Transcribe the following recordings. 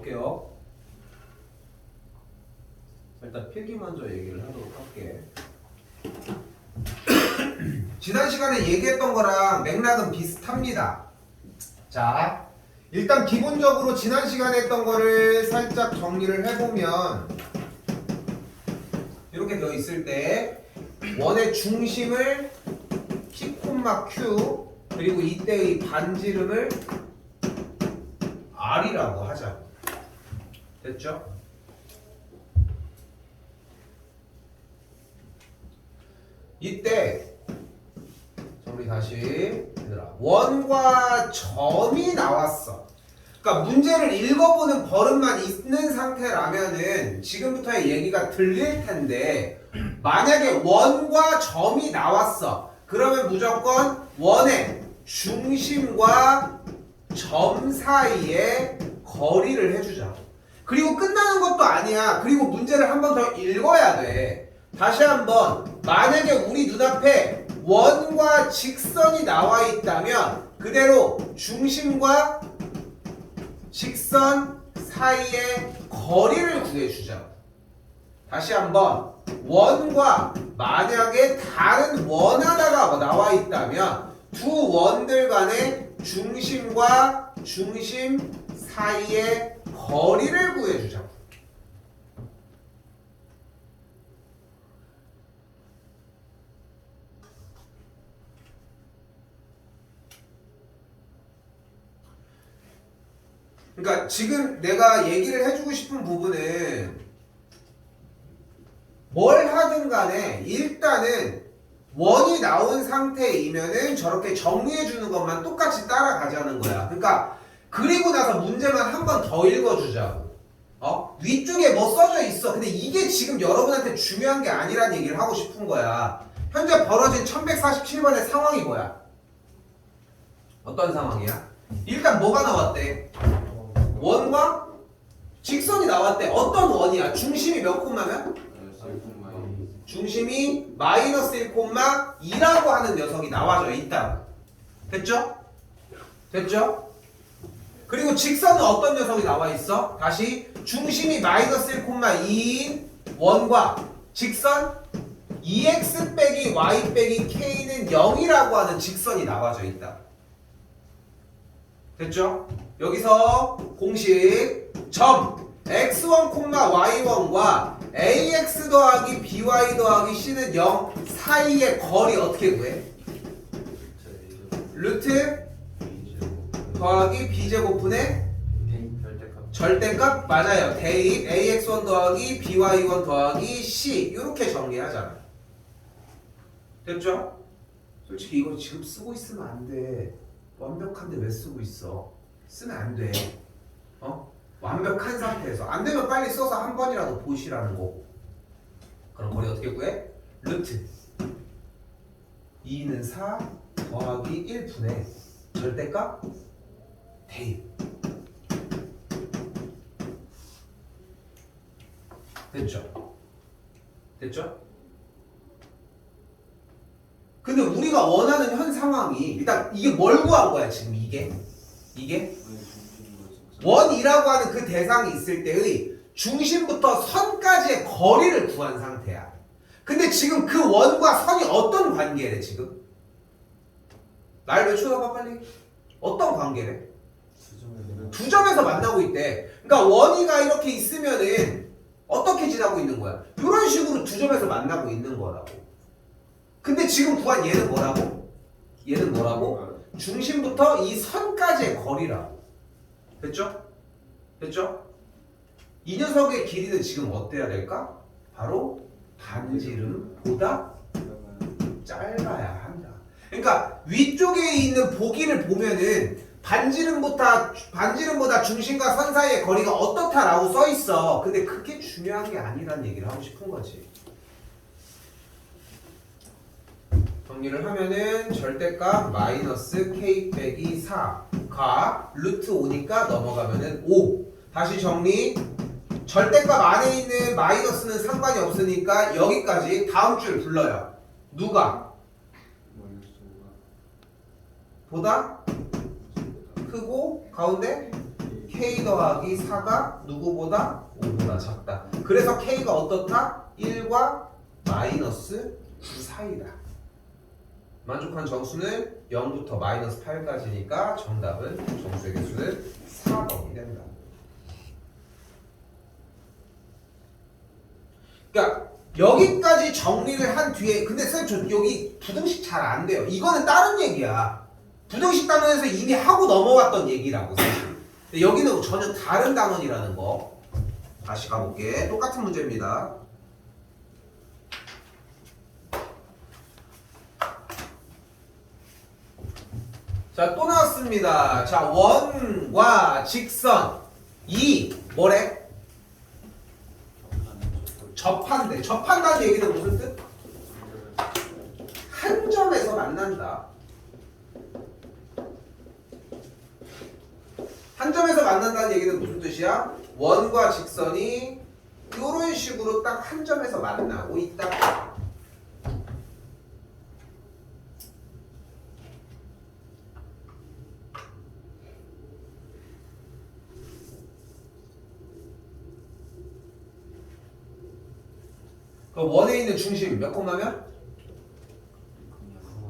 볼게요. 일단 필기 먼저 얘기를 하도록 할게. 지난 시간에 얘기했던 거랑 맥락은 비슷합니다. 자, 일단 기본적으로 지난 시간에 했던 거를 살짝 정리를 해보면 이렇게 되어 있을 때 원의 중심을 P, Q 그리고 이때의 반지름을 R이라고 하자. 됐죠? 이때 우리 다시 얘들아 원과 점이 나왔어. 그러니까 문제를 읽어보는 버릇만 있는 상태라면은 지금부터의 얘기가 들릴 텐데 만약에 원과 점이 나왔어. 그러면 무조건 원의 중심과 점 사이에 거리를 해주자. 그리고 끝나는 것도 아니야. 그리고 문제를 한 번 더 읽어야 돼. 다시 한번 만약에 우리 눈앞에 원과 직선이 나와 있다면 그대로 중심과 직선 사이의 거리를 구해주자. 다시 한번 원과 만약에 다른 원 하나가 나와 있다면 두 원들 간의 중심과 중심 사이의 거리를 구해주자. 그러니까 지금 내가 얘기를 해주고 싶은 부분은 뭘 하든 간에 일단은 원이 나온 상태이면은 저렇게 정리해주는 것만 똑같이 따라가자는 거야. 그러니까 그리고 나서 문제만 한 번 더 읽어주자고. 위쪽에 뭐 써져 있어. 근데 이게 지금 여러분한테 중요한 게 아니란 얘기를 하고 싶은 거야. 현재 벌어진 1147번의 상황이 뭐야? 어떤 상황이야? 일단 뭐가 나왔대? 원과 직선이 나왔대. 어떤 원이야? 중심이 몇 콤마면? 중심이 마이너스 1,2라고 하는 녀석이 나와져 있다. 됐죠? 됐죠? 그리고 직선은 어떤 녀석이 나와 있어? 다시 중심이 마이너스 1,2인 원과 직선 2x 빼기 y 빼기 k는 0이라고 하는 직선이 나와져 있다. 됐죠? 여기서 공식 점 x1, y1과 ax 더하기 by 더하기 c는 0 사이의 거리 어떻게 구해? 루트 더하기 b제곱분의 절대값 맞아요. 대입 ax1 더하기 by1 더하기 c 이렇게 정리하잖아. 됐죠? 솔직히 이거 지금 쓰고 있으면 안 돼. 완벽한데 왜 쓰고 있어? 쓰면 안 돼. 완벽한 상태에서 안 되면 빨리 써서 한 번이라도 보시라는 거고. 그럼 거리 어떻게 구해? 루트 2는 4 더하기 1분의 절대값 대입. 됐죠? 됐죠? 근데 우리가 원하는 현 상황이 일단 이게 뭘 구한 거야 지금 이게 원이라고 하는 그 대상이 있을 때의 중심부터 선까지의 거리를 구한 상태야. 근데 지금 그 원과 선이 어떤 관계래 지금? 날 왜 쳐다봐 빨리? 어떤 관계래? 두 점에서 만나고 있대. 그러니까 원이가 이렇게 있으면은 어떻게 지나고 있는 거야? 이런 식으로 두 점에서 만나고 있는 거라고. 근데 지금 구한 얘는 뭐라고? 얘는 뭐라고? 중심부터 이 선까지의 거리라고. 됐죠? 됐죠? 이 녀석의 길이는 지금 어때야 될까? 바로 반지름보다 짧아야 한다. 그러니까 위쪽에 있는 보기를 보면은 반지름보다 중심과 선 사이의 거리가 어떻다라고 써 있어. 근데 그게 중요한 게 아니란 얘기를 하고 싶은 거지. 정리를 하면은 절대값 마이너스 k 빼기 4가 루트 5니까 넘어가면은 5. 다시 정리. 절대값 안에 있는 마이너스는 상관이 없으니까 여기까지 다음 줄 불러요. 누가? 보다 크고 가운데 K 더하기 4가 누구보다 5보다 작다. 그래서 K가 어떻다? 1과 마이너스 9 사이다. 만족한 정수는 0부터 마이너스 8까지니까 정답은 정수의 개수는 4번이 된다. 그러니까 여기까지 정리를 한 뒤에 근데 선생님 저 여기 부등식 잘 안 돼요. 이거는 다른 얘기야. 부등식 단원에서 이미 하고 넘어왔던 얘기라고 사실. 근데 여기는 전혀 다른 단원이라는 거. 다시 가볼게. 똑같은 문제입니다. 자, 또 나왔습니다. 자, 원과 직선 뭐래? 접한대. 접한다는 얘기는 무슨 뜻? 한 점에서 만난다. 한 점에서 만난다는 얘기는 무슨 뜻이야? 원과 직선이 이런 식으로 딱 한 점에서 만나고 있다. 그 원에 있는 중심 몇 콤마면?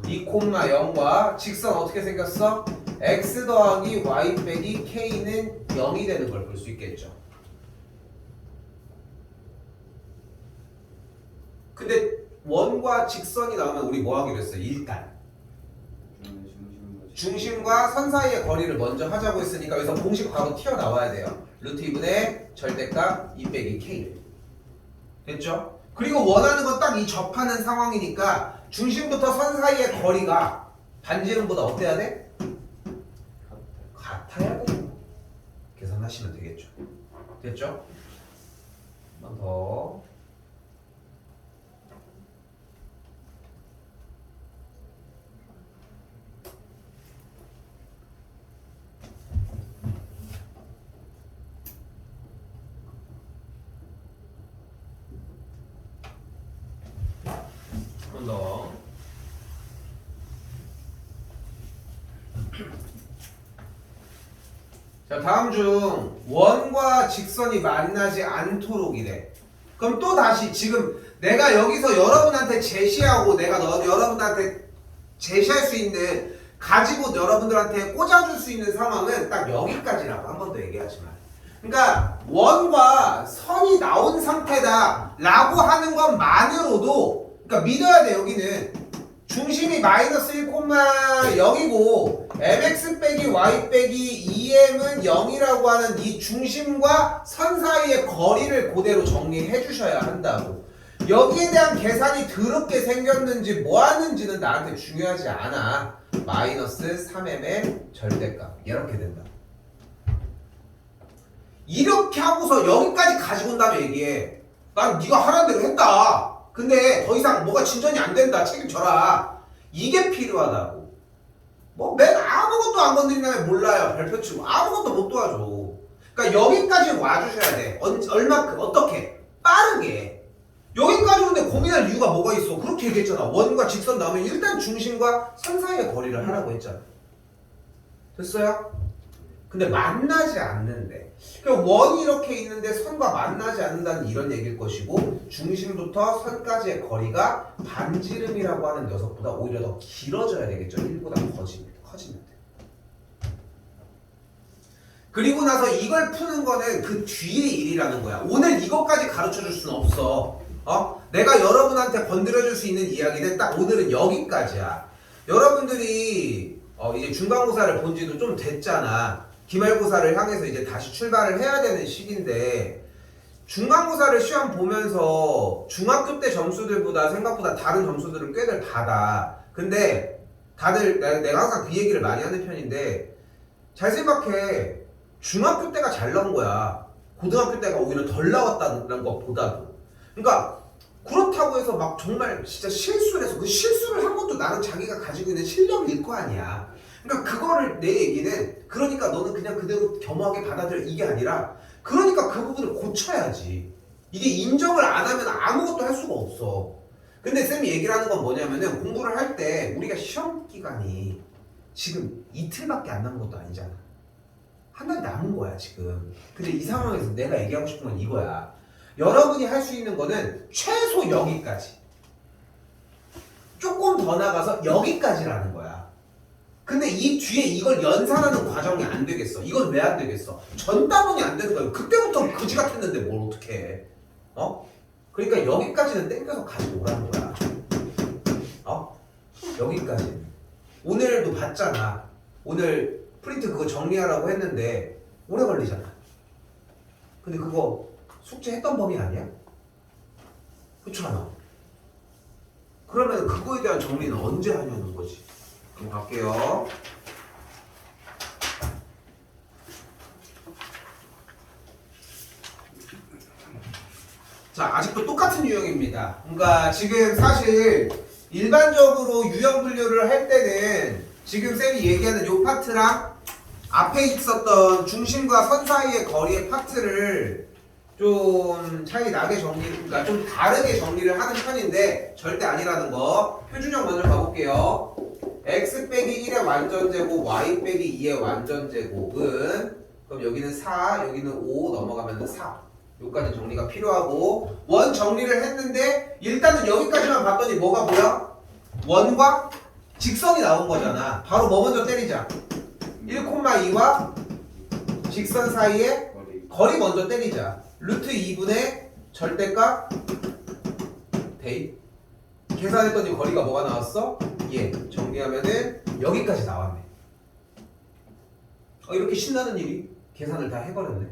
2,0과 직선 어떻게 생겼어? x 더하기 y 빼기 k는 0이 되는 걸 볼 수 있겠죠. 근데 원과 직선이 나오면 우리 뭐 하기로 했어요? 일단 중심과 선 사이의 거리를 먼저 하자고 했으니까 여기서 공식 바로 튀어나와야 돼요. 루트 2분의 절대값 2 빼기 k 됐죠? 그리고 원하는 건 딱 이 접하는 상황이니까 중심부터 선 사이의 거리가 반지름보다 어때야 돼? 같아야 돼. 계산하시면 되겠죠. 됐죠? 한 번 더. 한 번 더. 자, 다음 중 원과 직선이 만나지 않도록이래. 그럼 또 다시 지금 내가 여기서 여러분한테 제시하고 내가 여러분한테 제시할 수 있는 가지고 여러분들한테 꽂아줄 수 있는 상황은 딱 여기까지라고 한 번 더 얘기하지만 그러니까 원과 선이 나온 상태다 라고 하는 것만으로도 그러니까 믿어야 돼. 여기는 중심이 마이너스 1,0이고 mx 빼기 y 빼기 2m은 0이라고 하는 이 중심과 선 사이의 거리를 그대로 정리해 주셔야 한다고. 여기에 대한 계산이 더럽게 생겼는지 뭐 하는지는 나한테 중요하지 않아. 마이너스 3m의 절대값 이렇게 된다. 이렇게 하고서 여기까지 가지고 온다며 얘기해. 난 네가 하라는 대로 했다. 근데 더 이상 뭐가 진전이 안 된다. 책임져라. 이게 필요하다고. 뭐 맨 아무것도 안 건드린 다음에 몰라요. 별표 치고 아무것도 못 도와줘. 그러니까 여기까지 와주셔야 돼. 얼마큼 어떻게? 빠르게. 여기까지 오는데 고민할 이유가 뭐가 있어? 그렇게 얘기했잖아. 원과 직선 나오면 일단 중심과 선 사이의 거리를 하라고 했잖아. 됐어요? 근데 만나지 않는데 그러니까 원이 이렇게 있는데 선과 만나지 않는다는 이런 얘기일 것이고 중심부터 선까지의 거리가 반지름이라고 하는 녀석보다 오히려 더 길어져야 되겠죠. 1보다 커지면 돼. 그리고 나서 이걸 푸는 거는 그 뒤의 일이라는 거야. 오늘 이것까지 가르쳐줄 수는 없어. 내가 여러분한테 건드려줄 수 있는 이야기는 딱 오늘은 여기까지야. 여러분들이 이제 중간고사를 본 지도 좀 됐잖아. 기말고사를 향해서 이제 다시 출발을 해야 되는 시기인데 중간고사를 시험 보면서 중학교 때 점수들보다 생각보다 다른 점수들을 꽤들 받아. 근데 다들 내가 항상 그 얘기를 많이 하는 편인데 잘 생각해. 중학교 때가 잘 나온 거야. 고등학교 때가 오히려 덜 나왔다는 것보다도. 그러니까 그렇다고 해서 막 정말 진짜 실수를 해서 그 실수를 한 것도 나는 자기가 가지고 있는 실력일 거 아니야. 그러니까 그거를 내 얘기는 그러니까 너는 그냥 그대로 겸허하게 받아들여 이게 아니라 그러니까 그 부분을 고쳐야지. 이게 인정을 안 하면 아무것도 할 수가 없어. 근데 쌤이 얘기를 하는 건 뭐냐면은 공부를 할 때 우리가 시험 기간이 지금 이틀밖에 안 남은 것도 아니잖아. 하나 남은 거야 지금. 근데 이 상황에서 내가 얘기하고 싶은 건 이거야. 여러분이 할 수 있는 거는 최소 여기까지. 조금 더 나가서 여기까지라는 거야. 근데 이 뒤에 이걸 연산하는 과정이 안 되겠어. 이건 왜 안 되겠어? 전 따분이 안 되는 거야. 그때부터 그지 같았는데 뭘 어떻게 해? 어? 그러니까 여기까지는 땡겨서 가지고 오라는 거야. 어? 여기까지. 오늘도 봤잖아. 오늘 프린트 그거 정리하라고 했는데 오래 걸리잖아. 근데 그거 숙제했던 범위 아니야? 그렇지 않아? 그러면 그거에 대한 정리는 언제 하냐는 거지. 그럼 갈게요. 자, 아직도 똑같은 유형입니다. 그러니까 지금 사실 일반적으로 유형 분류를 할 때는 지금 쌤이 얘기하는 요 파트랑 앞에 있었던 중심과 선 사이의 거리의 파트를 좀 차이 나게 그러니까 좀 다르게 정리를 하는 편인데 절대 아니라는 거. 표준형 먼저 가볼게요. x 빼기 1의 완전제곱, y 빼기 2의 완전제곱은 그럼 여기는 4, 여기는 5 넘어가면 4. 여기까지 정리가 필요하고 원 정리를 했는데 일단은 여기까지만 봤더니 뭐가 보여? 원과 직선이 나온 거잖아. 바로 뭐 먼저 때리자. 1,2와 직선 사이에 거리 먼저 때리자. 루트 2분의 절대값 대입. 계산했더니 거리가 뭐가 나왔어? 예. 정리하면은 여기까지 나왔네. 이렇게 신나는 일이 계산을 다 해버렸네.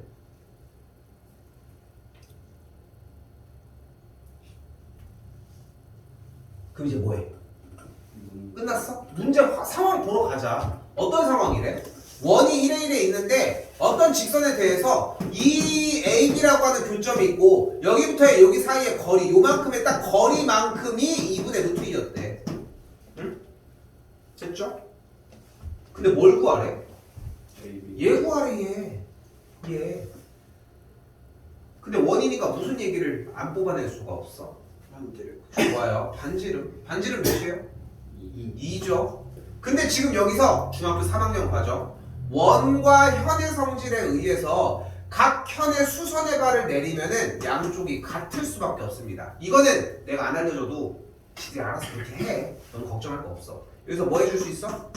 그럼 이제 뭐해? 끝났어? 문제 상황 보러 가자. 어떤 상황이래? 원이 1에 1에 있는데 어떤 직선에 대해서 이 AB라고 하는 교점이 있고 여기부터 여기 사이의 거리 요만큼의 딱 거리만큼이 2분의 루트 2였대. 응? 됐죠? 근데 뭘 구하래? 얘 구하래 얘. 근데 원이니까 무슨 얘기를 안 뽑아낼 수가 없어. 좋아요. 반지름 몇이에요? 2죠. 근데 지금 여기서 중학교 3학년 과정 원과 현의 성질에 의해서 각 현의 수선의 발을 내리면은 양쪽이 같을 수밖에 없습니다. 이거는 내가 안 알려줘도 지들이 알아서 그렇게 해. 너는 걱정할 거 없어. 여기서 뭐 해줄 수 있어?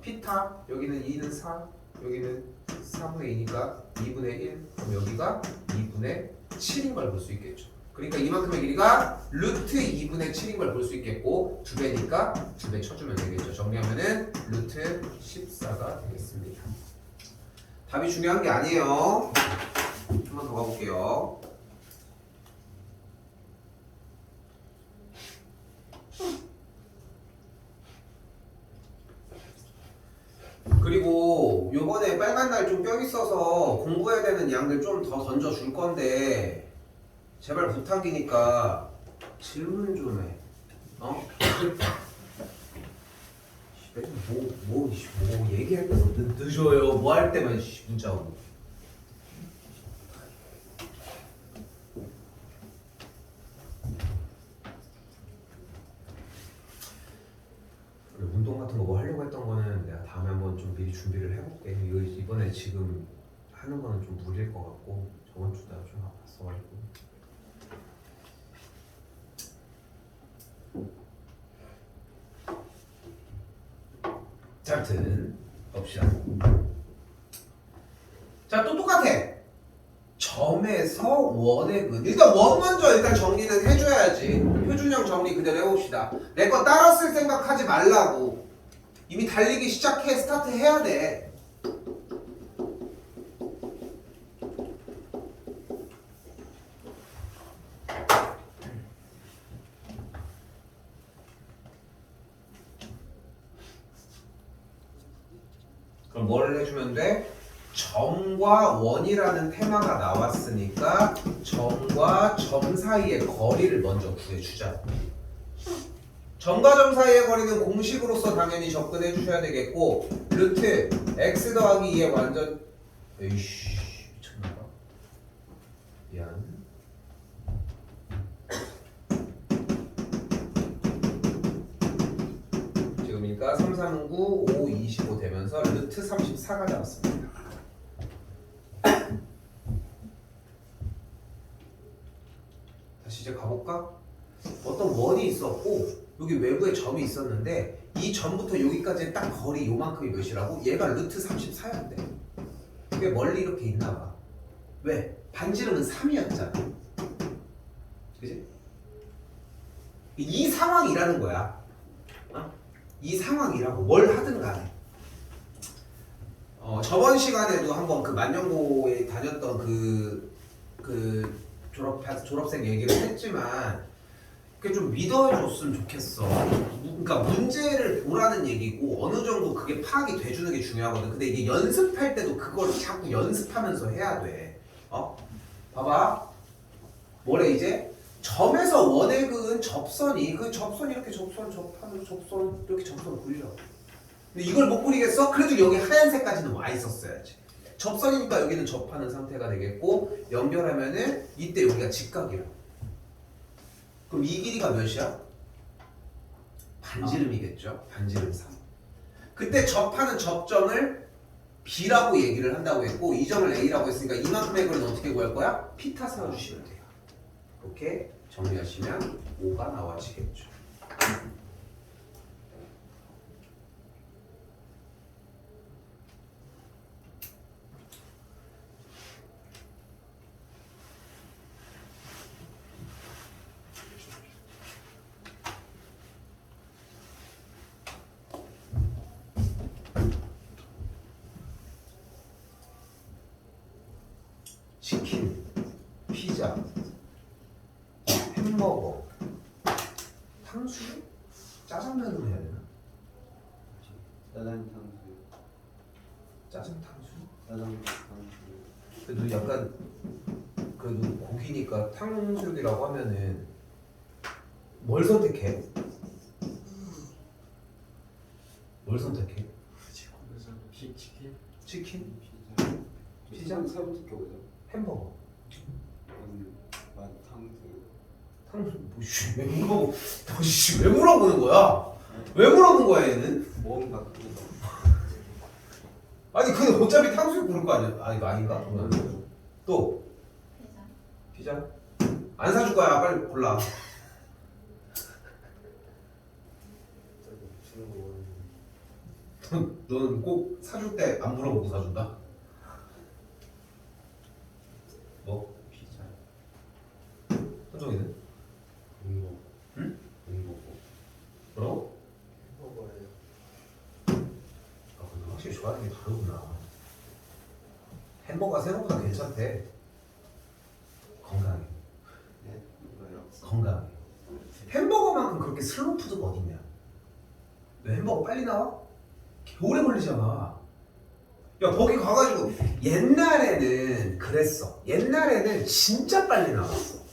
피타. 여기는 2는 4, 여기는 3분의 2니까 2분의 1. 그럼 여기가 2분의 7인 걸 볼 수 있겠죠. 그러니까 이만큼의 길이가 루트 2분의 7인 걸 볼 수 있겠고 2배니까 2배 쳐주면 되겠죠. 정리하면은 루트 14가 되겠습니다. 답이 중요한 게 아니에요. 한 번 더 가볼게요. 그리고 요번에 빨간 날 좀 껴 있어서 공부해야 되는 양들 좀 더 던져줄 건데 제발 부탁이니까 질문 좀 해. 어? 뭐 얘기할 때 늦어요. 뭐 할 때만 문자 오고. 운동 같은 거 뭐 하려고 했던 거는 내가 다음에 한번 좀 미리 준비를 해볼게. 이번에 지금 하는 거는 좀 무리일 것 같고 저번 주 내가 좀 아팠어가지고. 자, 아무튼 봅시다. 자, 또 똑같아. 점에서 원의 근. 일단 원 먼저 일단 정리는 해줘야지. 표준형 정리 그대로 해봅시다. 내 거 따라 쓸 생각하지 말라고. 이미 달리기 시작해. 스타트 해야 돼. 그럼 뭘 해주면 돼? 점과 원이라는 테마가 나왔으니까 점과 점 사이의 거리를 먼저 구해주자. 점과 점 사이의 거리는 공식으로서 당연히 접근해 주셔야 되겠고 루트 x 더하기 2의 완전 에이씨 미쳤나봐. 미안. 지금이니까 3, 3, 9, 5, 25 되면서 루트 루트 34가 나왔습니다. 다시 이제 가볼까? 어떤 원이 있었고 여기 외부에 점이 있었는데 이 점부터 여기까지 딱 거리 요만큼이 몇이라고? 얘가 루트 34였대. 꽤 멀리 이렇게 있나 봐. 왜? 반지름은 3이었잖아. 그지? 이 상황이라는 거야. 어? 이 상황이라고 뭘 하든 간에. 저번 시간에도 한번 그 만년고에 다녔던 그 졸업생 얘기를 했지만 그게 좀 믿어줬으면 좋겠어. 그러니까 문제를 보라는 얘기고 어느 정도 그게 파악이 돼주는 게 중요하거든. 근데 이게 연습할 때도 그걸 자꾸 연습하면서 해야 돼. 봐봐. 뭐래 이제? 점에서 원에 그은 접선이 그 접선 이렇게 접하면서 접선 이렇게 접선 그리려. 근데 이걸 못 그리겠어? 그래도 여기 하얀색까지는 와 있었어야지. 접선이니까 여기는 접하는 상태가 되겠고 연결하면은 이때 여기가 직각이라. 그럼 이 길이가 몇이야? 반지름이겠죠. 반지름 3. 그때 접하는 접점을 B라고 얘기를 한다고 했고 이 점을 A라고 했으니까 이만큼의 거리는 어떻게 구할 거야? 피타 세워주시면 돼요. 이렇게 정리하시면 5가 나와지겠죠. 치킨, 피자, 햄버거, 탕수육? 짜장면으로 해야 되나? 짜장 탕수육? 그래도 약간 그래도 고기니까 탕수육이라고 하면은 뭘 선택해? 뭘 선택해? 치킨? 치킨? 피자? 세부터 껴보자. 햄버거? 탕수육. 탕수육 왜 물어보? 왜 물어보는 거야? 왜 물어본 거야 얘는? 뭔가 그거. 아니 근데 어차피 탕수육 부를 거 아니야? 아 이거 아닌가? 또 피자? 안 사줄 거야 빨리 골라. 너는 꼭 사줄 때 안 물어보고 사준다? 뭐? 피자. 현정이는? 햄버거. 응? 햄버거. 뭐라고? 햄버거예요. 아 근데 확실히 좋아하는 게 다르구나. 햄버거가 생각보다 괜찮대. 건강해. 네? 뭐예요? 건강해. 햄버거만큼 그렇게 슬로우 푸드가 어딨냐? 왜 햄버거 빨리 나와? 오래 걸리잖아. 야 거기 가가지고 옛날에는 그랬어. 옛날에는 진짜 빨리 나왔어.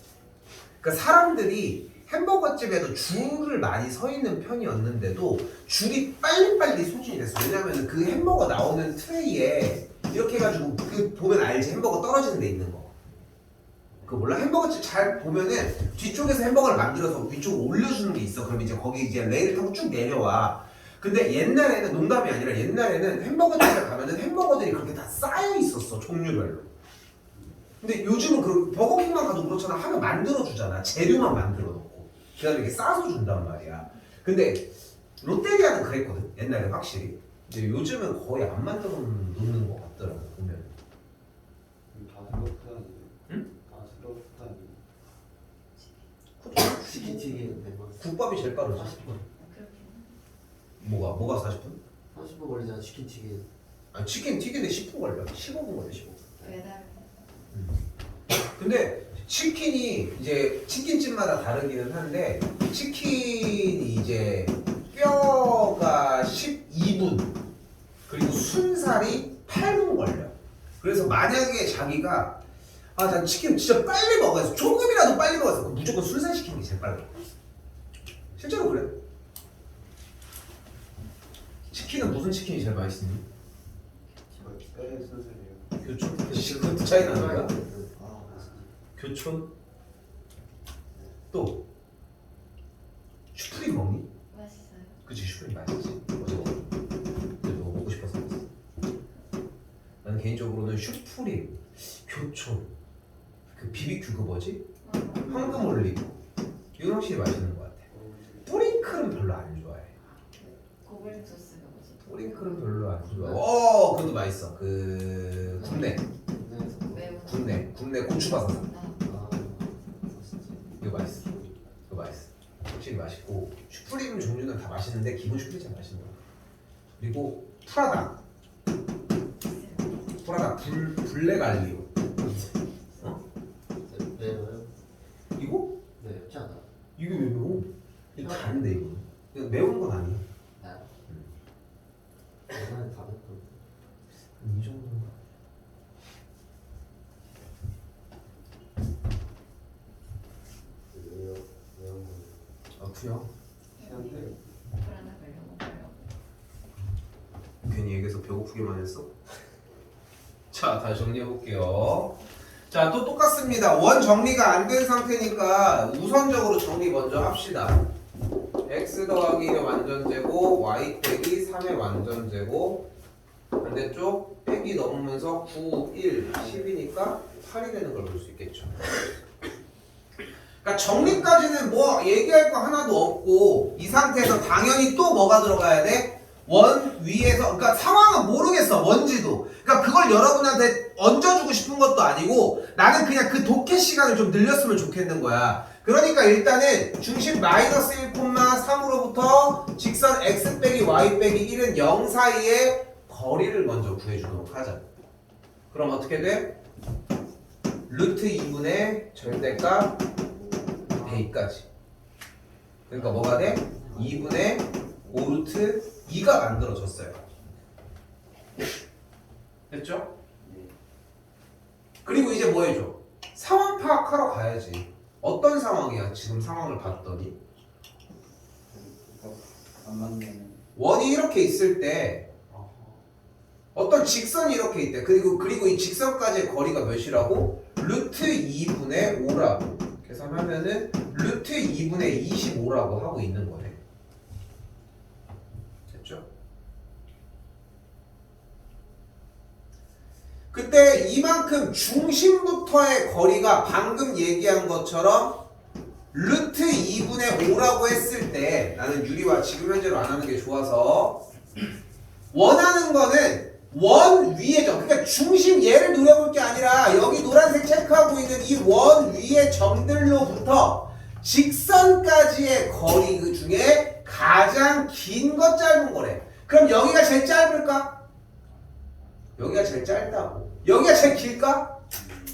그러니까 사람들이 햄버거집에도 줄을 많이 서 있는 편이었는데도 줄이 빨리빨리 소진이 됐어. 왜냐면 그 햄버거 나오는 트레이에 이렇게 해가지고 그 보면 알지? 햄버거 떨어지는 데 있는 거. 그 몰라? 햄버거집 잘 보면은 뒤쪽에서 햄버거를 만들어서 위쪽으로 올려주는 게 있어. 그럼 이제 거기 이제 레일 타고 쭉 내려와. 근데 옛날에는 농담이 아니라 옛날에는 햄버거집에 가면은 햄버거들이 그렇게 다 쌓여 있었어. 종류별로. 근데 요즘은 그 버거킹만 가도 그렇잖아. 하면 만들어주잖아. 재료만 만들어 놓고. 그다음에 이렇게 싸서 준단 말이야. 근데 롯데리아는 그랬거든. 옛날에 확실히. 근데 요즘은 거의 안 만들어 놓는 것 같더라고. 보면. 다 슬로푸드 아니에요? 응? 다 슬로푸드 아니에요? 치킨튀김 국밥이 제일 빠르지. 40분. 뭐가 40분? 40분 걸리잖아 치킨튀김. 아니 치킨 튀기는데 10분 걸려. 15분 걸려 15분. 매달. 근데 치킨이 이제 치킨집마다 다르기는 한데 치킨이 이제 뼈가 12분 그리고 순살이 8분 걸려. 그래서 만약에 자기가 난 치킨 진짜 빨리 먹어서 조금이라도 빨리 먹어서 무조건 순살 시키는 게 제일 빨라. 실제로 그래. 치킨은 무슨 치킨이 제일 맛있니? 뼈의 순살이에요. 교촌? 그것도 차이 나는 거야? 아 맞습니다. 교촌? 또 슈프림 먹니? 맛있어요. 그치 슈프림 맛있지. 어제 먹었어. 근데 너 먹고 싶어서 먹었어. 개인적으로는 슈프림, 교촌, 그 BBQ 그 뭐지? 황금 올리브 이건 확실히 맛있는 것 같아. 뿌링클은 별로 안 좋아해. 고블린 소스가 뭐지? 뿌링클은 별로 안 좋아해. 그것도 맛있어. 그 국내 매운 국내 고추바사삭 아, 이거 맛있어. 이거 맛있어. 확실히 맛있고 슈프림 종류는 다 맛있는데 기본 슈프림이 제일 맛있는 거. 그리고 프라다 블랙 알리오. 매워요? 이거? 네, 맵지 않아. 이게 왜 매워? 이거 다른데 이거. 이거 매운 건 아니야. 옛날에 다 맵고. 이 정도인가? 왜요? 왜요? 아프요? 시한테 불안한 걸로 먹어요. 괜히 얘기해서 배고프게만 했어? 자, 다시 정리해볼게요. 자, 또 똑같습니다. 원 정리가 안 된 상태니까 우선적으로 정리 먼저 합시다. x 더하기 1의 완전제곱, y 빼기 3의 완전제곱, 반대쪽 빼기 넘으면서 9, 1, 10이니까 8이 되는 걸 볼 수 있겠죠. 그러니까 정리까지는 뭐 얘기할 거 하나도 없고 이 상태에서 당연히 또 뭐가 들어가야 돼? 원 위에서, 그러니까 상황은 모르겠어, 뭔지도. 그러니까 그걸 여러분한테 얹어주고 싶은 것도 아니고 나는 그냥 그 독해 시간을 좀 늘렸으면 좋겠는 거야. 그러니까 일단은 중심 마이너스 1,3으로부터 직선 x 빼기 y 빼기 1은 0 사이의 거리를 먼저 구해주도록 하자. 그럼 어떻게 돼? 루트 2분의 절대값 a까지. 그러니까 뭐가 돼? 2분의 5루트 2가 만들어졌어요. 됐죠? 그리고 이제 뭐 해줘? 상황 파악하러 가야지. 어떤 상황이야? 지금 상황을 봤더니 안 맞네. 원이 이렇게 있을 때 어떤 직선이 이렇게 있대. 그리고 이 직선까지의 거리가 몇이라고? 루트 2분의 5라고 계산하면은 루트 2분의 25라고 하고 있는 거네. 됐죠? 그때 이만큼 중심부터의 거리가 방금 얘기한 것처럼 루트 2분의 5라고 했을 때 나는 유리와 지금 현재로 안 하는 게 좋아서 원하는 거는 원 위의 점, 그러니까 중심 얘를 노려볼 게 아니라 여기 노란색 체크하고 있는 이 원 위의 점들로부터 직선까지의 거리 그 중에 가장 긴 것 짧은 거래. 그럼 여기가 제일 짧을까? 여기가 제일 짧다고. 여기가 제일 길까?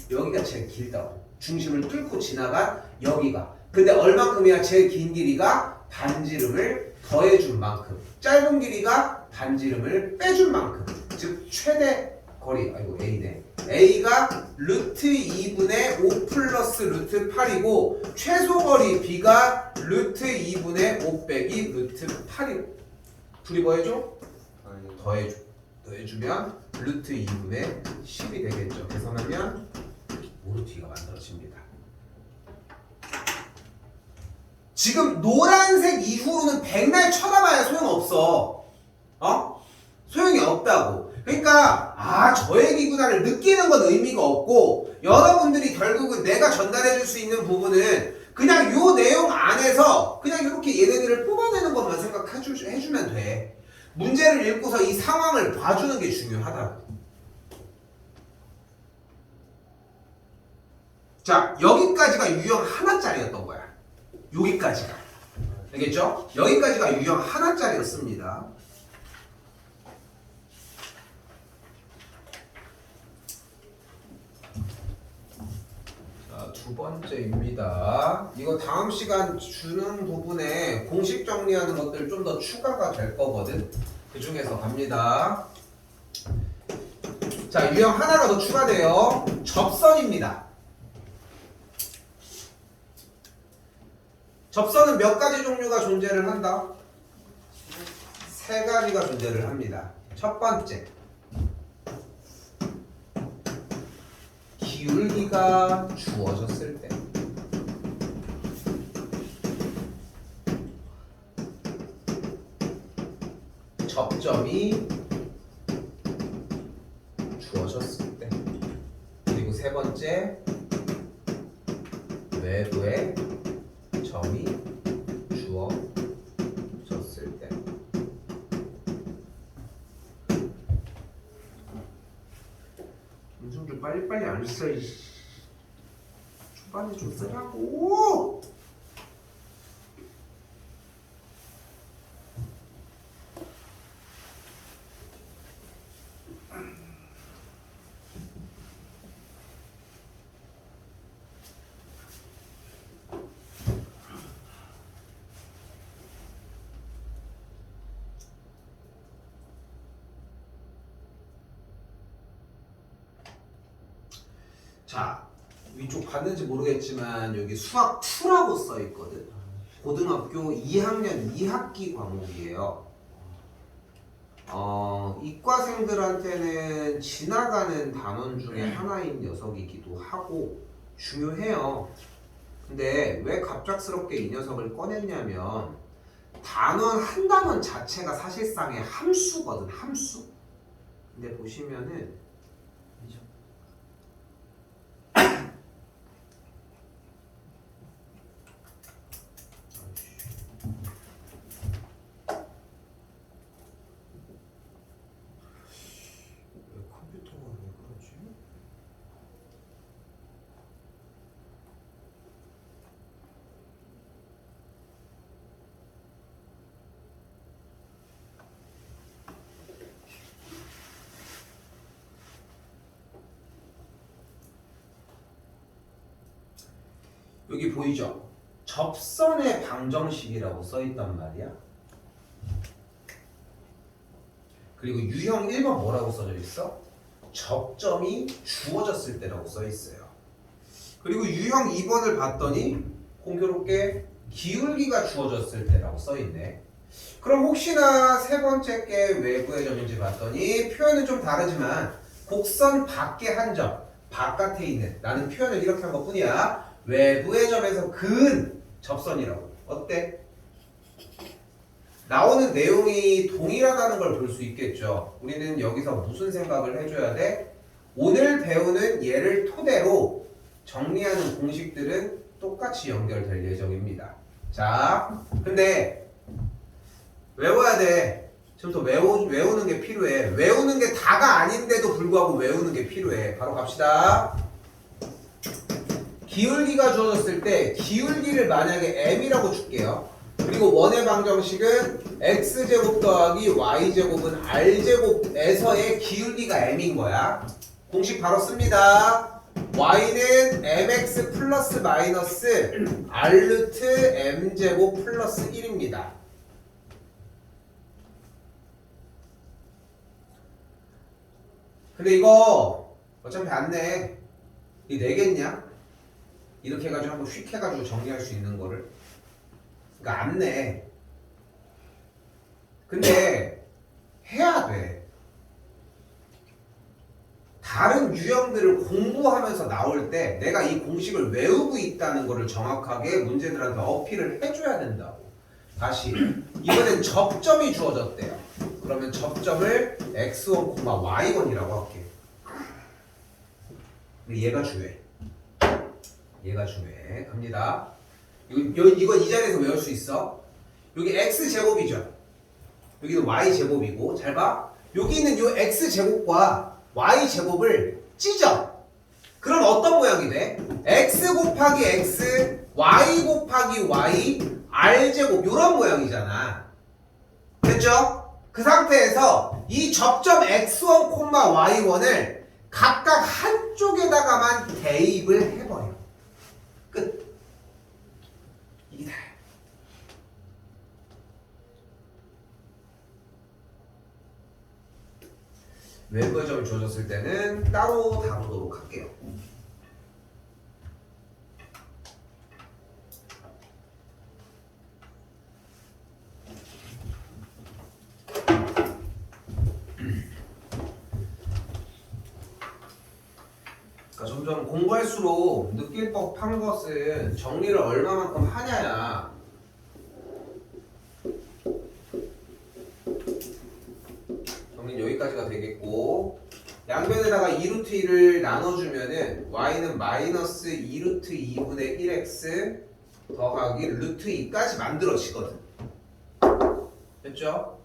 여기가 제일 길다고. 중심을 뚫고 지나간 여기가. 근데 얼만큼이야? 제일 긴 길이가 반지름을 더해준 만큼, 짧은 길이가 반지름을 빼준 만큼, 즉 최대 거리, 아이고 A네. A가 루트 2분의 5 플러스 루트 8이고 최소 거리 B가 루트 2분의 5 빼기 루트 8이고 둘이 뭐 해줘? 더해주면 루트 2분의 10이 되겠죠. 계산하면 5루트 2가 만들어집니다. 지금 노란색 이후로는 백날 쳐다봐야 소용없어. 소용이 없다고. 그러니까 저 얘기구나를 느끼는 건 의미가 없고 여러분들이 결국은 내가 전달해 줄 수 있는 부분은 그냥 요 내용 안에서 그냥 이렇게 얘네들을 뽑아내는 것만 해주면 돼. 문제를 읽고서 이 상황을 봐주는 게 중요하다고. 자, 여기까지가 유형 하나짜리였던 거야. 여기까지가. 알겠죠? 여기까지가 유형 하나짜리였습니다. 자, 두 번째입니다. 이거 다음 시간 주는 부분에 공식 정리하는 것들 좀 더 추가가 될 거거든. 그 중에서 갑니다. 자, 유형 하나가 더 추가돼요. 접선입니다. 접선은 몇 가지 종류가 존재를 한다? 세 가지가 존재를 합니다. 첫 번째, 기울기가 주어졌을 때. 접점이 주어졌을 때. 그리고 세 번째 외부에 점이 주어졌을 때. 좀 빨리빨리 안 써. 초반에 좀 쓰라고. 자, 위쪽 봤는지 모르겠지만 여기 수학 2라고 써 있거든. 고등학교 2학년 2학기 과목이에요. 이과생들한테는 지나가는 단원 중에 하나인 녀석이기도 하고 중요해요. 근데 왜 갑작스럽게 이 녀석을 꺼냈냐면 단원 한 단원 자체가 사실상의 함수거든, 함수. 근데 보시면은 여기 보이죠? 접선의 방정식이라고 써있단 말이야. 그리고 유형 1번 뭐라고 써져 있어? 접점이 주어졌을 때라고 써있어요. 그리고 유형 2번을 봤더니 공교롭게 기울기가 주어졌을 때라고 써있네. 그럼 혹시나 세 번째 게 외부의 점인지 봤더니 표현은 좀 다르지만 곡선 밖에 한 점, 바깥에 있는 라는 표현을 이렇게 한 것뿐이야. 외부의 점에서 그은 접선이라고. 어때? 나오는 내용이 동일하다는 걸 볼 수 있겠죠. 우리는 여기서 무슨 생각을 해줘야 돼? 오늘 배우는 얘를 토대로 정리하는 공식들은 똑같이 연결될 예정입니다. 자, 근데 외워야 돼. 지금부터 외우는 게 필요해. 외우는 게 다가 아닌데도 불구하고 외우는 게 필요해. 바로 갑시다. 기울기가 주어졌을 때 기울기를 만약에 m이라고 줄게요. 그리고 원의 방정식은 x제곱 더하기 y제곱은 r제곱에서의 기울기가 m인 거야. 공식 바로 씁니다. y는 mx 플러스 마이너스 r루트 m제곱 플러스 1입니다. 근데 이거 어차피 안 내. 이 내겠냐? 이렇게 해가지고 한번 휙 해가지고 정리할 수 있는 거를. 그러니까 안 내. 근데 해야 돼. 다른 유형들을 공부하면서 나올 때 내가 이 공식을 외우고 있다는 거를 정확하게 문제들한테 어필을 해줘야 된다고. 다시 이번엔 접점이 주어졌대요. 그러면 접점을 x1, y1이라고 할게. 근데 얘가 중요해. 얘가 중요해. 갑니다. 이거 이 자리에서 외울 수 있어. 여기 x제곱이죠. 여기는 y제곱이고. 잘 봐. 여기 있는 요 x제곱과 y제곱을 찢어. 그럼 어떤 모양이 돼? x 곱하기 x, y 곱하기 y, r제곱 요런 모양이잖아. 됐죠? 그 상태에서 이 접점 x1, y1을 각각 한쪽에다가만 대입을 해버려. 끝. 이게 다야. 외부의 점이 주어졌을 때는 따로 다루도록 할게요. 그러니까 점점 공부할수록 느낄 법한 것은 정리를 얼마만큼 하냐야. 정리는 여기까지가 되겠고, 양변에다가 2루트 1을 나눠주면은 y는 마이너스 2루트 2분의 1x 더하기 루트 2까지 만들어지거든. 됐죠?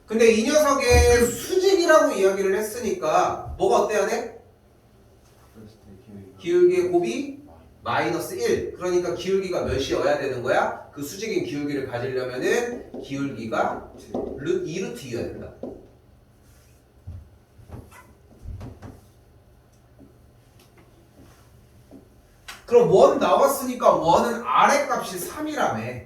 근데 이 녀석의 수직이라고 이야기를 했으니까 뭐가 어때야 돼? 기울기의 곱이 마이너스 1. 그러니까 기울기가 몇이어야 되는 거야? 그 수직인 기울기를 가지려면은 기울기가 2루트 2여야 된다. 그럼 원 나왔으니까 원은 아래 값이 3이라며.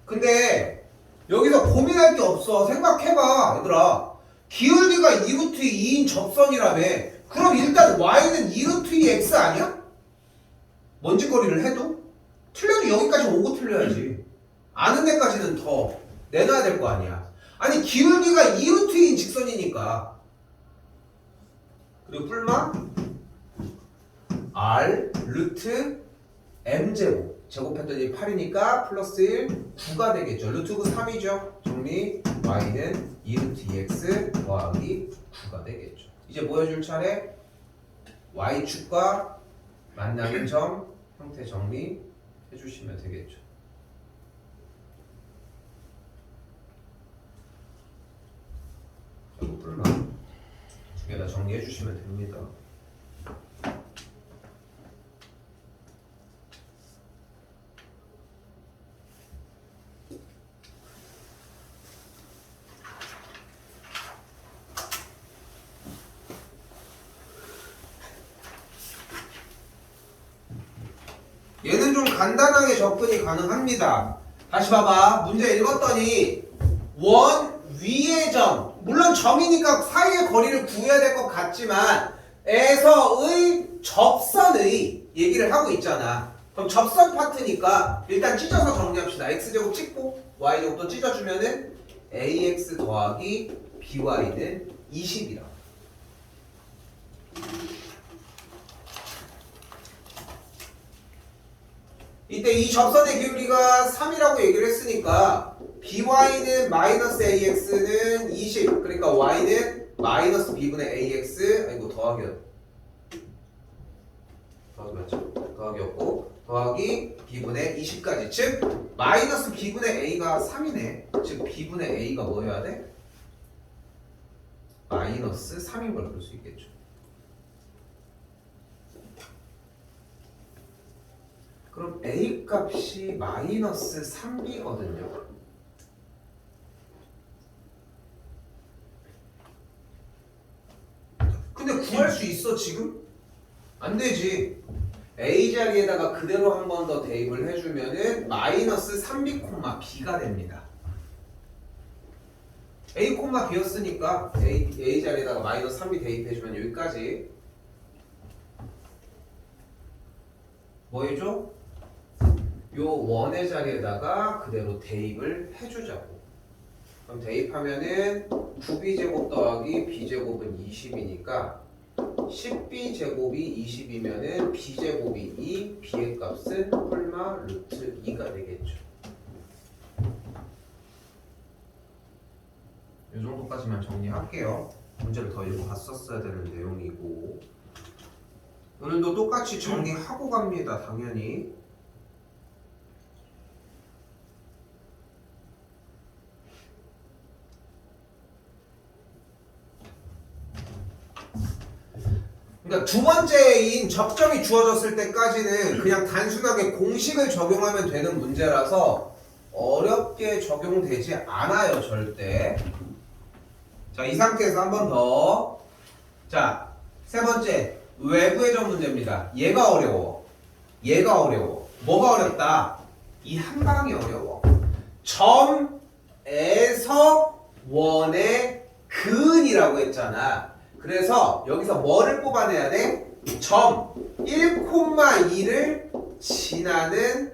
근데 여기서 고민할 게 없어. 생각해봐 얘들아. 기울기가 2루트 2인 접선이라며. 그럼 일단 y는 2루트 2x 아니야? 먼지거리를 해도? 틀려도 여기까지 오고 틀려야지. 아는 데까지는 더 내놔야 될 거 아니야. 아니 기울기가 2루트 2인 직선이니까. 그리고 뿔마 r 루트 m제곱. 제곱했더니 8이니까 플러스 1, 9가 되겠죠. 루트 9 3이죠. 정리. y는 2루트 2x 더하기 9가 되겠죠. 이제 뭐 해줄 차례? y축과 만나는 점 형태 정리 해주시면 되겠죠. 자, 뿔마 두 개 다 정리해 주시면 됩니다. 얘는 좀 간단하게 접근이 가능합니다. 다시 봐봐. 문제 읽었더니 원 위의 점, 물론 점이니까 사이의 거리를 구해야 될 것 같지만 에서의 접선의 얘기를 하고 있잖아. 그럼 접선 파트니까 일단 찢어서 정리합시다. x제곱 찍고 y제곱도 찢어주면은 ax 더하기 by는 20이다. 이때 이 접선의 기울기가 3이라고 얘기를 했으니까 by는 마이너스 ax는 20. 그러니까 y는 마이너스 b분의 ax. 아이고 더하기 맞죠? 더하기였고 더하기 b분의 20까지. 즉 마이너스 b분의 a가 3이네. 즉 b분의 a가 뭐여야 돼? 마이너스 3인 걸 볼 수 있겠죠. 그럼 a 값이 마이너스 3b거든요. 근데 구할 수 있어 지금? 안 되지. a 자리에다가 그대로 한 번 더 대입을 해주면은 마이너스 3b, b가 됩니다. a, b였으니까 a 자리에다가 마이너스 3b 대입해주면 여기까지 뭐 해줘? 요 원의 자리에다가 그대로 대입을 해주자고. 그럼 대입하면은 9b제곱 더하기 b제곱은 20이니까 10b제곱이 20이면은 b제곱이 2, b의 값은 뿔마 루트 2가 되겠죠. 이 정도까지만 정리할게요. 문제를 더 읽어봤었어야 되는 내용이고 오늘도 똑같이 정리하고 갑니다. 당연히. 그러니까 두 번째인 접점이 주어졌을 때까지는 그냥 단순하게 공식을 적용하면 되는 문제라서 어렵게 적용되지 않아요. 절대. 자, 이 상태에서 한 번 더. 자, 세 번째 외부의 점 문제입니다. 얘가 어려워. 얘가 어려워. 뭐가 어렵다? 이 한 방이 어려워. 점에서 원의 근이라고 했잖아. 그래서 여기서 뭐를 뽑아내야 돼? 점 1,2를 지나는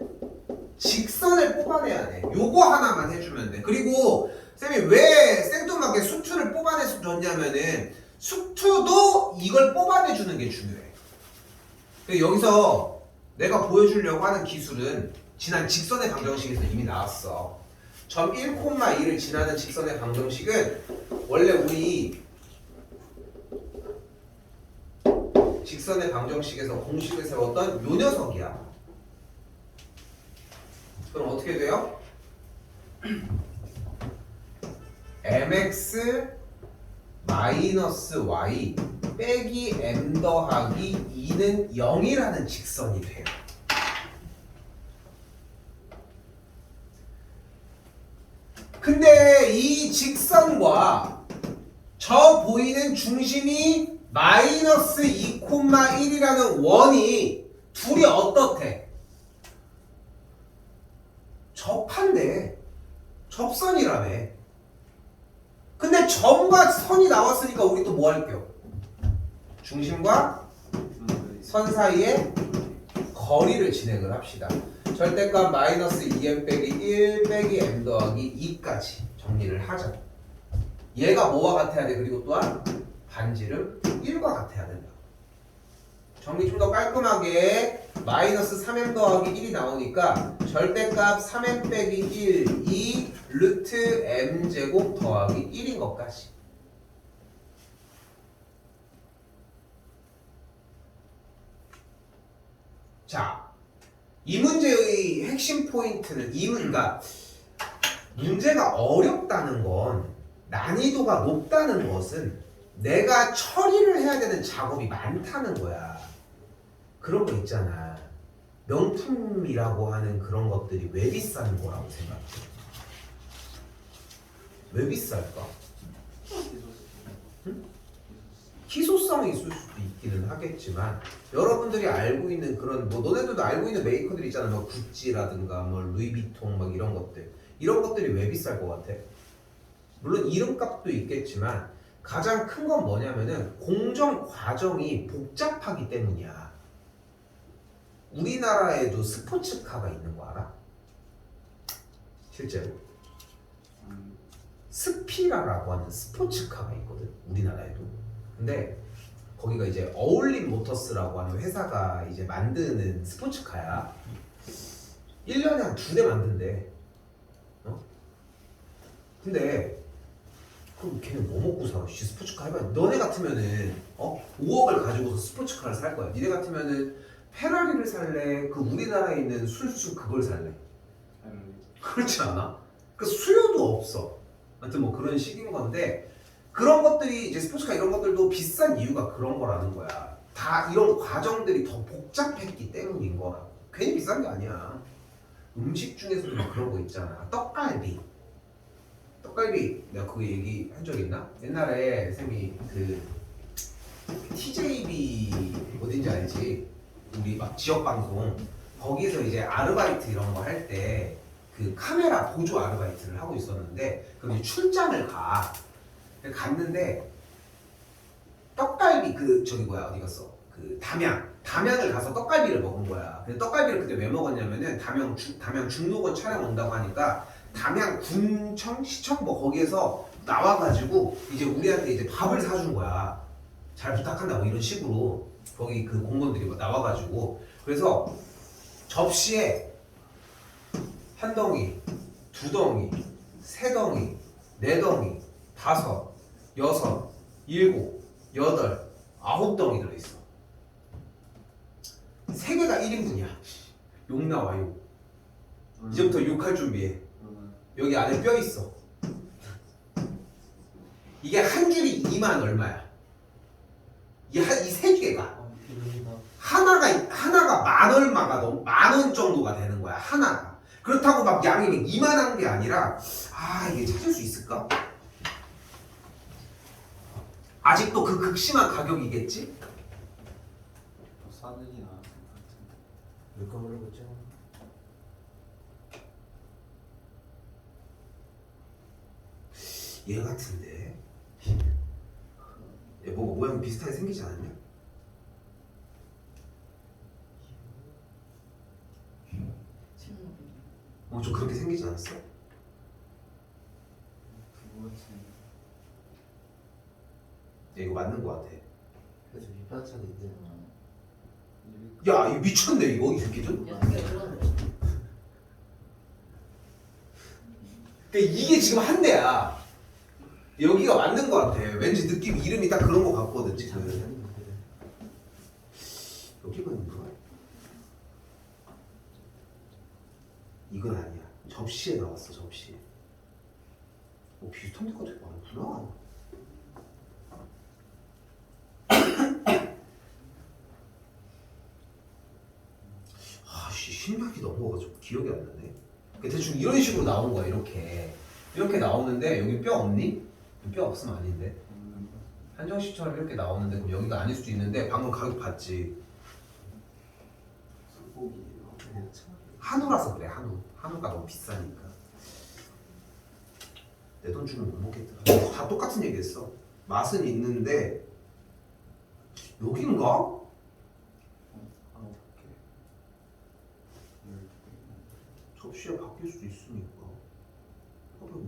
직선을 뽑아내야 돼. 요거 하나만 해주면 돼. 그리고 쌤이 왜 생뚱하게 수투를 뽑아내서 줬냐면은 수투도 이걸 뽑아내주는 게 중요해. 여기서 내가 보여주려고 하는 기술은 지난 직선의 방정식에서 이미 나왔어. 점 1,2를 지나는 직선의 방정식은 원래 우리 직선의 방정식에서 공식을 세웠던 요 녀석이야. 그럼 어떻게 돼요? mx 마이너스 y 빼기 m 더하기 2는 0이라는 직선이 돼요. 근데 이 직선과 저 보이는 중심이 마이너스 2,1이라는 원이 둘이 어떻대? 접한대. 접선이라며. 근데 점과 선이 나왔으니까 우리 또 뭐 할게요? 중심과 선 사이에 거리를 진행을 합시다. 절대값 마이너스 2m 빼기 1 빼기 m 더하기 2까지 정리를 하자. 얘가 뭐와 같아야 돼? 그리고 또한 반지름 1과 같아야 된다. 정리 좀 더 깔끔하게 마이너스 3m 더하기 1이 나오니까 절대값 3m 빼기 1 2 루트 m 제곱 더하기 1인 것까지. 자, 이 문제의 핵심 포인트는 그러니까 문제가 어렵다는 건, 난이도가 높다는 것은 내가 처리를 해야 되는 작업이 많다는 거야. 그런 거 있잖아. 명품이라고 하는 그런 것들이 왜 비싼 거라고 생각해? 왜 비쌀까? 희소성이 있을 수도 있기는 하겠지만, 여러분들이 알고 있는 그런 뭐 너네들도 알고 있는 메이커들 있잖아. 뭐 구찌라든가 뭐 루이비통 막 이런 것들이 왜 비쌀 것 같아? 물론 이름값도 있겠지만 가장 큰 건 뭐냐면은 공정 과정이 복잡하기 때문이야. 우리나라에도 스포츠카가 있는 거 알아? 실제로 스피라라고 하는 스포츠카가 있거든, 우리나라에도. 근데 거기가 이제 어울림 모터스라고 하는 회사가 이제 만드는 스포츠카야. 1년에 한 2대 만든대. 근데 그럼 걔는 뭐 먹고 살아? 스포츠카 해봐. 너네 같으면은 5억을 가지고서 스포츠카를 살 거야. 니네 같으면은 페라리를 살래? 그 우리나라에 있는 순수 그걸 살래? 그렇지 않아? 그 수요도 없어. 아무튼 뭐 그런 식인 건데, 그런 것들이 이제 스포츠카 이런 것들도 비싼 이유가 그런 거라는 거야. 다 이런 과정들이 더 복잡했기 때문인 거야. 괜히 비싼 게 아니야. 음식 중에서도 막 그런 거 있잖아. 떡갈비 내가 그거 얘기한 적 있나? 옛날에 쌤이 그 TJB 어딘지 알지? 우리 막 지역 방송 거기서 이제 아르바이트 이런 거 할 때 그 카메라 보조 아르바이트를 하고 있었는데, 그럼 이제 출장을 갔는데 떡갈비 어디 갔어? 그 담양을 가서 떡갈비를 먹은 거야. 근데 떡갈비를 그때 왜 먹었냐면은 담양 중록원 촬영 온다고 하니까 담양 군청 시청 뭐 거기에서 나와가지고 이제 우리한테 이제 밥을 사준 거야. 잘 부탁한다 뭐 이런 식으로 거기 그 공무원들이 뭐 나와가지고, 그래서 접시에 1덩이, 2덩이, 3덩이, 4덩이, 5, 6, 7, 8, 9덩이 들어있어. 3개가 1인분이야. 욕 나와 욕. 이제부터 욕할 준비해. 여기 안에 뼈 있어. 이게 한 줄이 2만 얼마야? 이 3개가 하나가 만 얼마가 넘, 10,000원 정도가 되는 거야. 하나가. 그렇다고 막 양이 이만한 게 아니라, 이게 찾을 수 있을까? 아직도 그 극심한 가격이겠지? 싸늘이나 물가 모르겠죠. 얘 같은데. 얘 뭐가 모양 비슷하게 생기지 않았냐? 좀 그렇게 생기지 않았어? 얘 이거 맞는 거 같아. 그래서 밑반찬이 있네. 야, 이거 미쳤네 이거 이 새끼들. 그러니까 이게 지금 한 대야. 여기가 맞는 거 같아. 왠지 느낌 이름이 딱 그런 거 같거든 지금. 접시에 나왔어 접시에. 비슷한 데가 되게 많구나. 아씨 심각이 넘어가지고 기억이 안 나네. 대충 이런 식으로 나오는 거야. 이렇게 나오는데 여기 뼈 없니? 뼈 없으면 아닌데. 한정식처럼 이렇게 나오는데 그럼 여기가 아닐 수도 있는데 방금 가격 봤지. 한우라서 그래. 한우가 너무 비싸니까. 내 돈 주면 못 먹겠더라. 다 똑같은 얘기했어. 맛은 있는데 여긴가? 접시가 바뀔 수도 있으니까.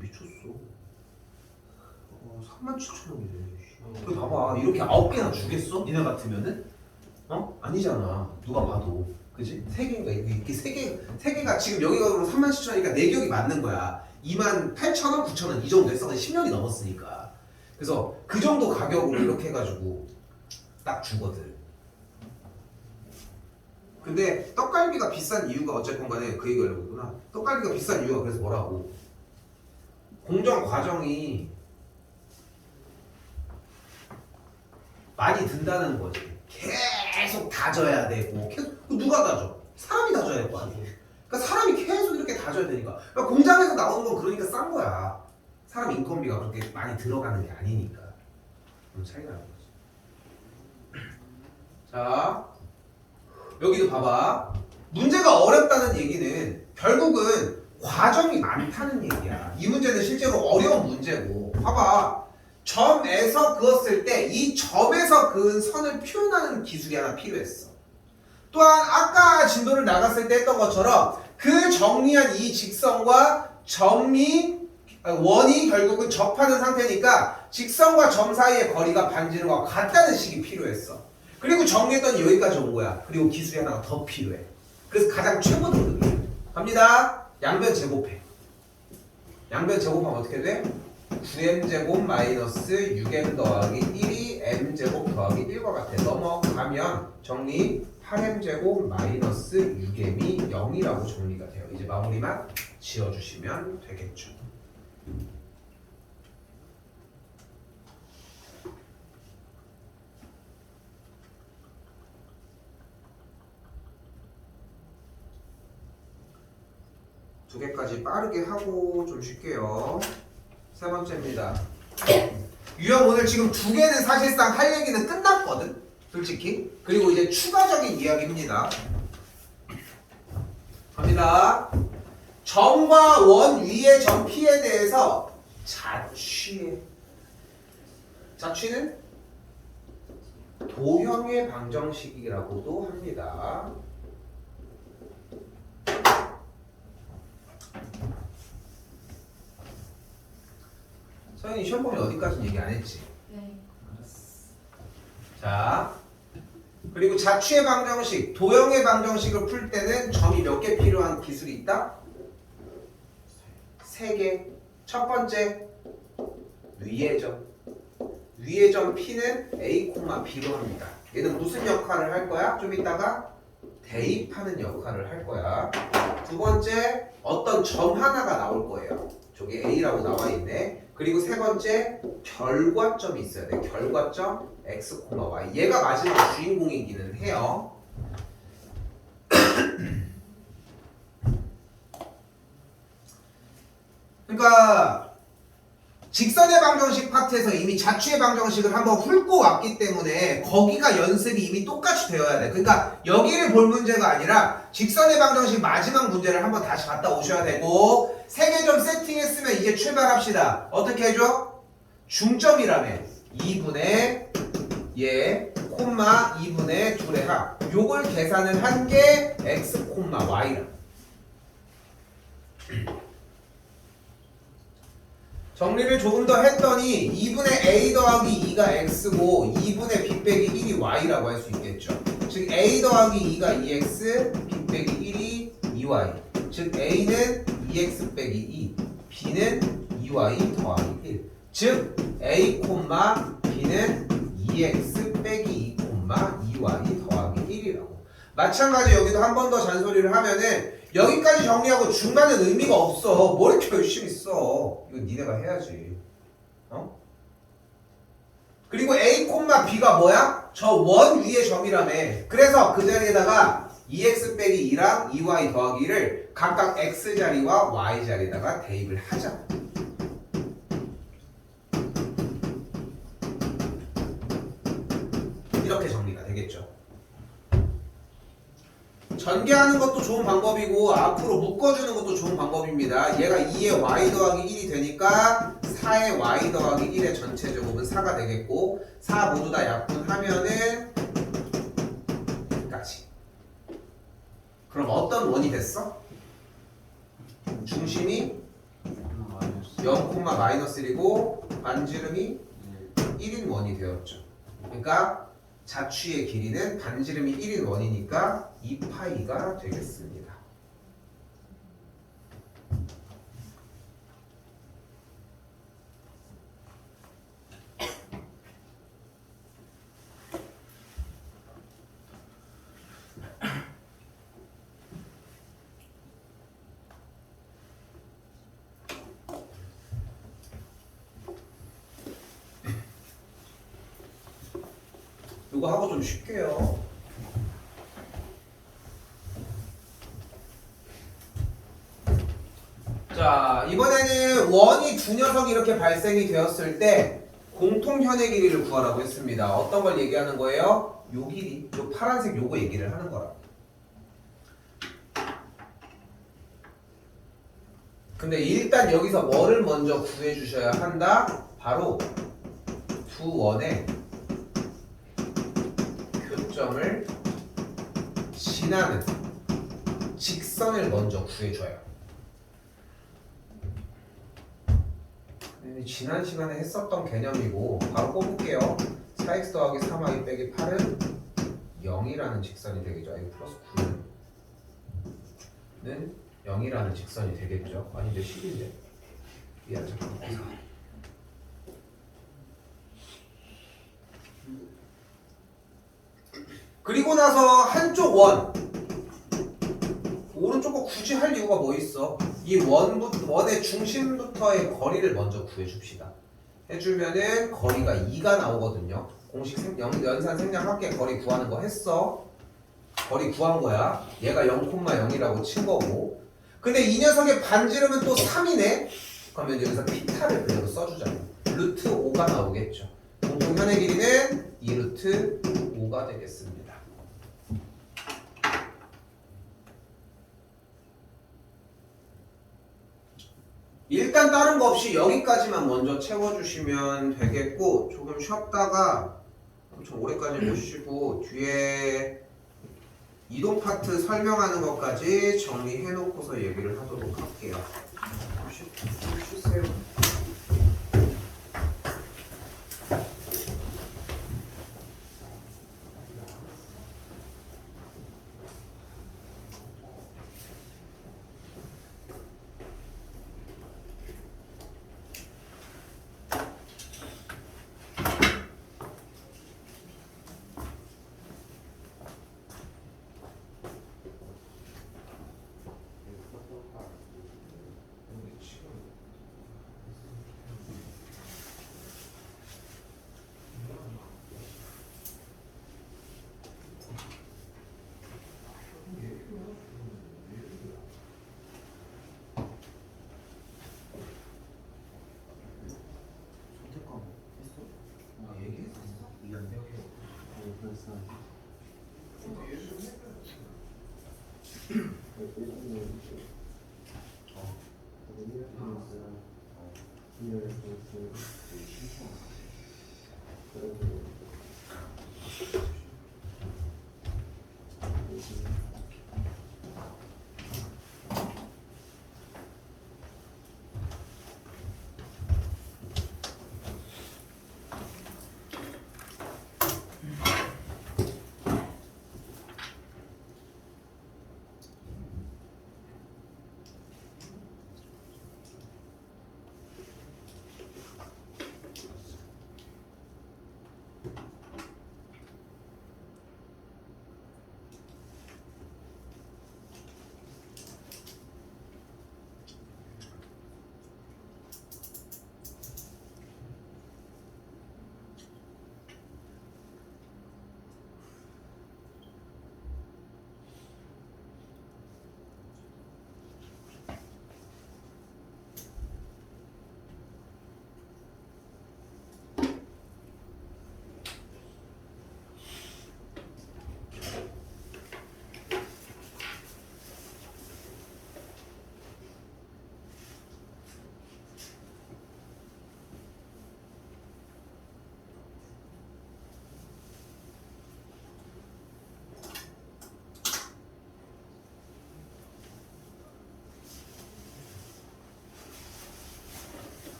미쳤어. 37,000원이래. 그 봐봐. 이렇게 9개나 주겠어? 니네 같으면은? 아니잖아. 누가 봐도. 그지? 3개인가? 이렇게 3개가 지금 여기가 그럼 37,000원이니까 내 기억이 맞는 거야. 28,000원, 9,000원 이 정도 했어. 10년이 넘었으니까. 그래서 그 정도 가격으로 이렇게 해가지고 딱 주거든. 근데 떡갈비가 비싼 이유가 어쨌건 간에 그 얘기하려고 했구나. 떡갈비가 비싼 이유가 그래서 뭐라고? 공정 과정이 많이 든다는 거지. 계속 다져야 되고 계속 누가 다져? 사람이 다져야 될 거 아니야. 그러니까 사람이 계속 이렇게 다져야 되니까. 그러니까 공장에서 나오는 건 그러니까 싼 거야. 사람 인건비가 그렇게 많이 들어가는 게 아니니까. 그런 차이가 나는 거지. 자, 여기도 봐봐. 문제가 어렵다는 얘기는 결국은 과정이 많다는 얘기야. 이 문제는 실제로 어려운 문제고. 봐봐. 점에서 그었을 때 이 점에서 그은 선을 표현하는 기술이 하나 필요했어. 또한 아까 진도를 나갔을 때 했던 것처럼 그 정리한 이 직선과 원이 결국은 접하는 상태니까 직선과 점 사이의 거리가 반지름과 같다는 식이 필요했어. 그리고 정리했더니 여기까지 온 거야. 그리고 기술이 하나가 더 필요해. 그래서 가장 최고 등급이야. 갑니다. 양변 제곱해. 양변 제곱하면 어떻게 돼? 9m제곱 마이너스 6m 더하기 1이 m제곱 더하기 1과 같아. 넘어가면 정리 8m제곱 마이너스 6m이 0이라고 정리가 돼요. 이제 마무리만 지어주시면 되겠죠. 두 개까지 빠르게 하고 좀 쉴게요. 세 번째입니다. 유형 오늘 지금 두 개는 사실상 할 얘기는 끝났거든. 솔직히. 그리고 이제 추가적인 이야기입니다. 갑니다. 점과 원 위의 점 P에 대해서 자취해. 자취는 도형의 방정식이라고도 합니다. 서현이 시험 보면 어디까지는 얘기 안 했지? 네. 자, 그리고 자취의 방정식, 도형의 방정식을 풀 때는 점이 몇 개 필요한 기술이 있다? 3개. 첫 번째, 위의 점. 위의 점 P는 A, B로 합니다. 얘는 무슨 역할을 할 거야? 좀 이따가 대입하는 역할을 할 거야. 두 번째, 어떤 점 하나가 나올 거예요. 저기 A라고 나와 있네. 그리고 세 번째, 결과점이 있어야 돼. 결과점 X, Y. 얘가 마지막 주인공이기는 해요. 그러니까 직선의 방정식 파트에서 이미 자취의 방정식을 한번 훑고 왔기 때문에 거기가 연습이 이미 똑같이 되어야 돼. 그러니까 여기를 볼 문제가 아니라 직선의 방정식 마지막 문제를 한번 다시 갔다 오셔야 되고 3개 점 세팅했으면 이제 출발합시다. 어떻게 해줘? 중점이라며 2분의 얘 콤마 2분의 2의 합. 요걸 계산을 한 게 x 콤마 y라. 정리를 조금 더 했더니 2분의 a 더하기 2가 x고 2분의 b 빼기 1이 y라고 할 수 있겠죠. 즉 a 더하기 2가 2x, b 빼기 1이 2y. 즉 a는 2x 빼기 2, b는 2y 더하기 1. 즉 a, b는 2x 빼기 2, 2y 더하기 1이라고. 마찬가지 여기도 한 번 더 잔소리를 하면은 여기까지 정리하고 중간은 의미가 없어. 뭐 이렇게 열심히 써. 이거 니네가 해야지. 어? 그리고 A, B가 뭐야? 저 원 위의 점이라며. 그래서 그 자리에다가 2x 빼기 2랑 2y 더하기 1을 각각 x 자리와 y 자리에다가 대입을 하자. 이렇게 정리가 되겠죠. 전개하는 것도 좋은 방법이고 앞으로 묶어주는 것도 좋은 방법입니다. 얘가 2의 y 더하기 1이 되니까 4의 y 더하기 1의 전체 제곱은 4가 되겠고 4 모두 다 약분하면은 까지. 그럼 어떤 원이 됐어? 중심이 0,-1이고 반지름이 1인 원이 되었죠. 그러니까 자취의 길이는 반지름이 1인 원이니까 2파이가 되겠습니다. 이거 하고 좀 쉽게요. 자, 이번에는 원이 두 녀석이 이렇게 발생이 되었을 때 공통현의 길이를 구하라고 했습니다. 어떤 걸 얘기하는 거예요? 요 길이, 요 파란색 요거 얘기를 하는 거라고. 근데 일단 여기서 뭐를 먼저 구해 주셔야 한다? 바로 두 원의 교점을 지나는 직선을 먼저 구해줘요. 지난 시간에 했었던 개념이고 바로 뽑을게요. 4x 더하기 3y 빼기 8은 0이라는 직선이 되겠죠. 아니 플러스 9는 0이라는 직선이 되겠죠. 아니 이제 10인데 미안 잠깐만. 그리고 나서 한쪽 원 오른쪽 거 굳이 할 이유가 뭐 있어? 이 원의 중심부터의 거리를 먼저 구해줍시다. 해주면은 거리가 2가 나오거든요. 공식 연산 생략합계 거리 구하는 거 했어. 거리 구한 거야. 얘가 0,0이라고 친 거고. 근데 이 녀석의 반지름은 또 3이네? 그러면 여기서 피타를 그대로 써주잖아요. 루트 5가 나오겠죠. 공통현의 길이는 2루트 5가 되겠습니다. 일단 다른 거 없이 여기까지만 먼저 채워주시면 되겠고 조금 쉬었다가 엄청 오래까지 못 쉬고 뒤에 이동 파트 설명하는 것까지 정리해놓고서 얘기를 하도록 할게요. 좀 쉬세요.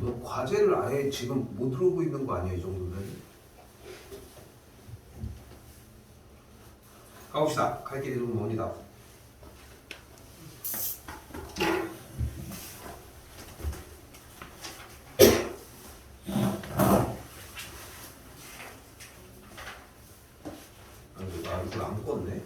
너 과제를 아예 지금 못 들어오고 있는 거 아니야 이 정도면? 가봅시다. 갈 길이 좀 멉니다. 나 이걸 안 껐네.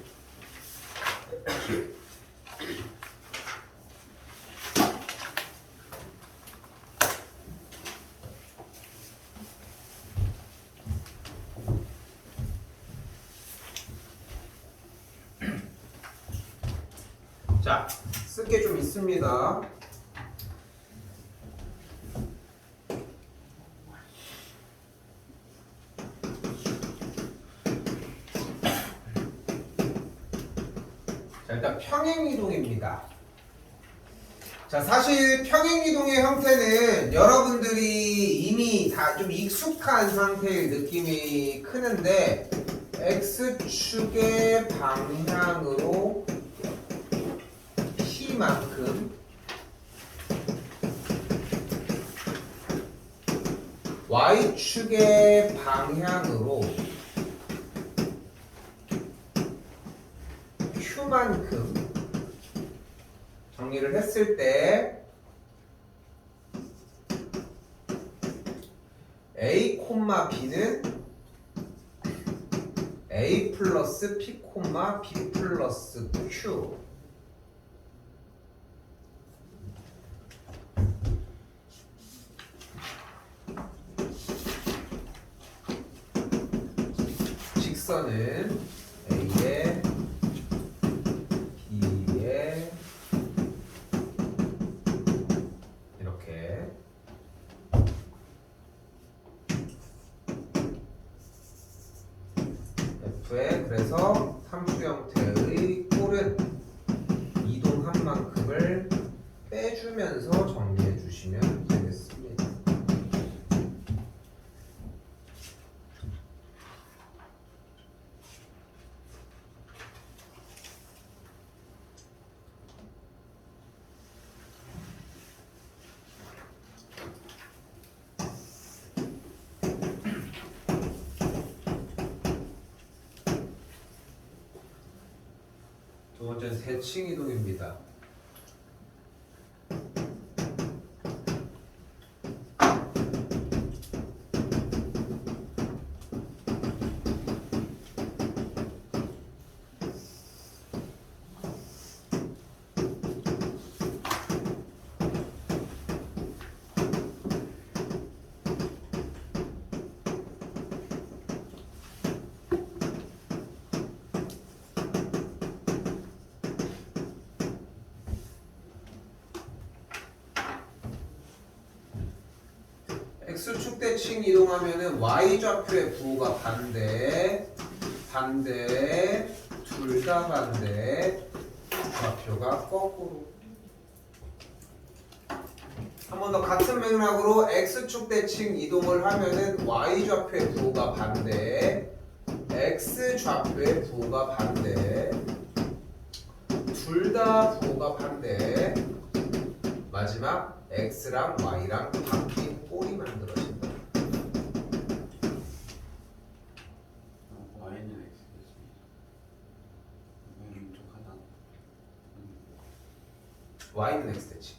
자, 쓸 게 좀 있습니다. 자, 일단 평행이동입니다. 자, 사실 평행이동의 형태는 여러분들이 이미 다 좀 익숙한 상태의 느낌이 크는데 X축의 방향으로 P만큼 Y축의 방향으로 Q만큼 정리를 했을 때 A, B는 A 플러스 P, B 플러스 Q 직선은 A에 B에 이렇게 F에 그래서 삼수 형태의 꼴은 이동한 만큼을 빼주면서 정리해 주시면 되겠습니다. 두 번째는 대칭 이동입니다. x축 대칭 이동하면은 y좌표의 부호가 반대, 둘 다 반대, 좌표가 거꾸로. 한 번 더 같은 맥락으로 x축 대칭 이동을 하면은 y좌표의 부호가 반대, x좌표의 부호가 반대, 둘 다 부호가 반대, 마지막 x랑 y랑 바뀐 꼴이 만들어진다. y는 x겠습니다. 왼쪽 하나. y는 x 대칭.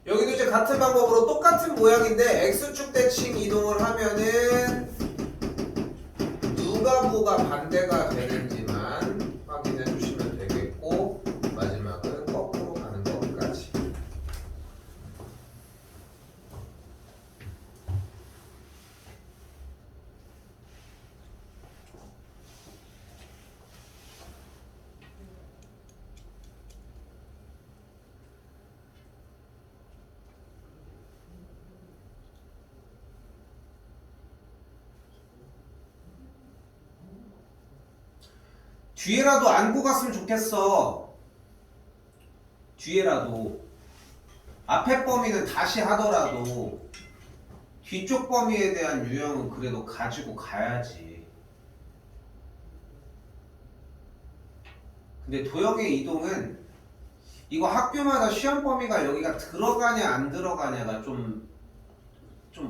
여기도 이제 같은 방법으로 똑같은 모양인데 x축 대칭 이동을 하면은 누가 부호가 반대가 되는지만 확인해 주시면 되겠고, 마지막은 거꾸로 가는 것까지. 뒤에라도 안고 갔으면 좋겠어. 뒤에라도. 앞에 범위는 다시 하더라도 뒤쪽 범위에 대한 유형은 그래도 가지고 가야지. 근데 도형의 이동은 이거 학교마다 시험 범위가 여기가 들어가냐 안 들어가냐가 좀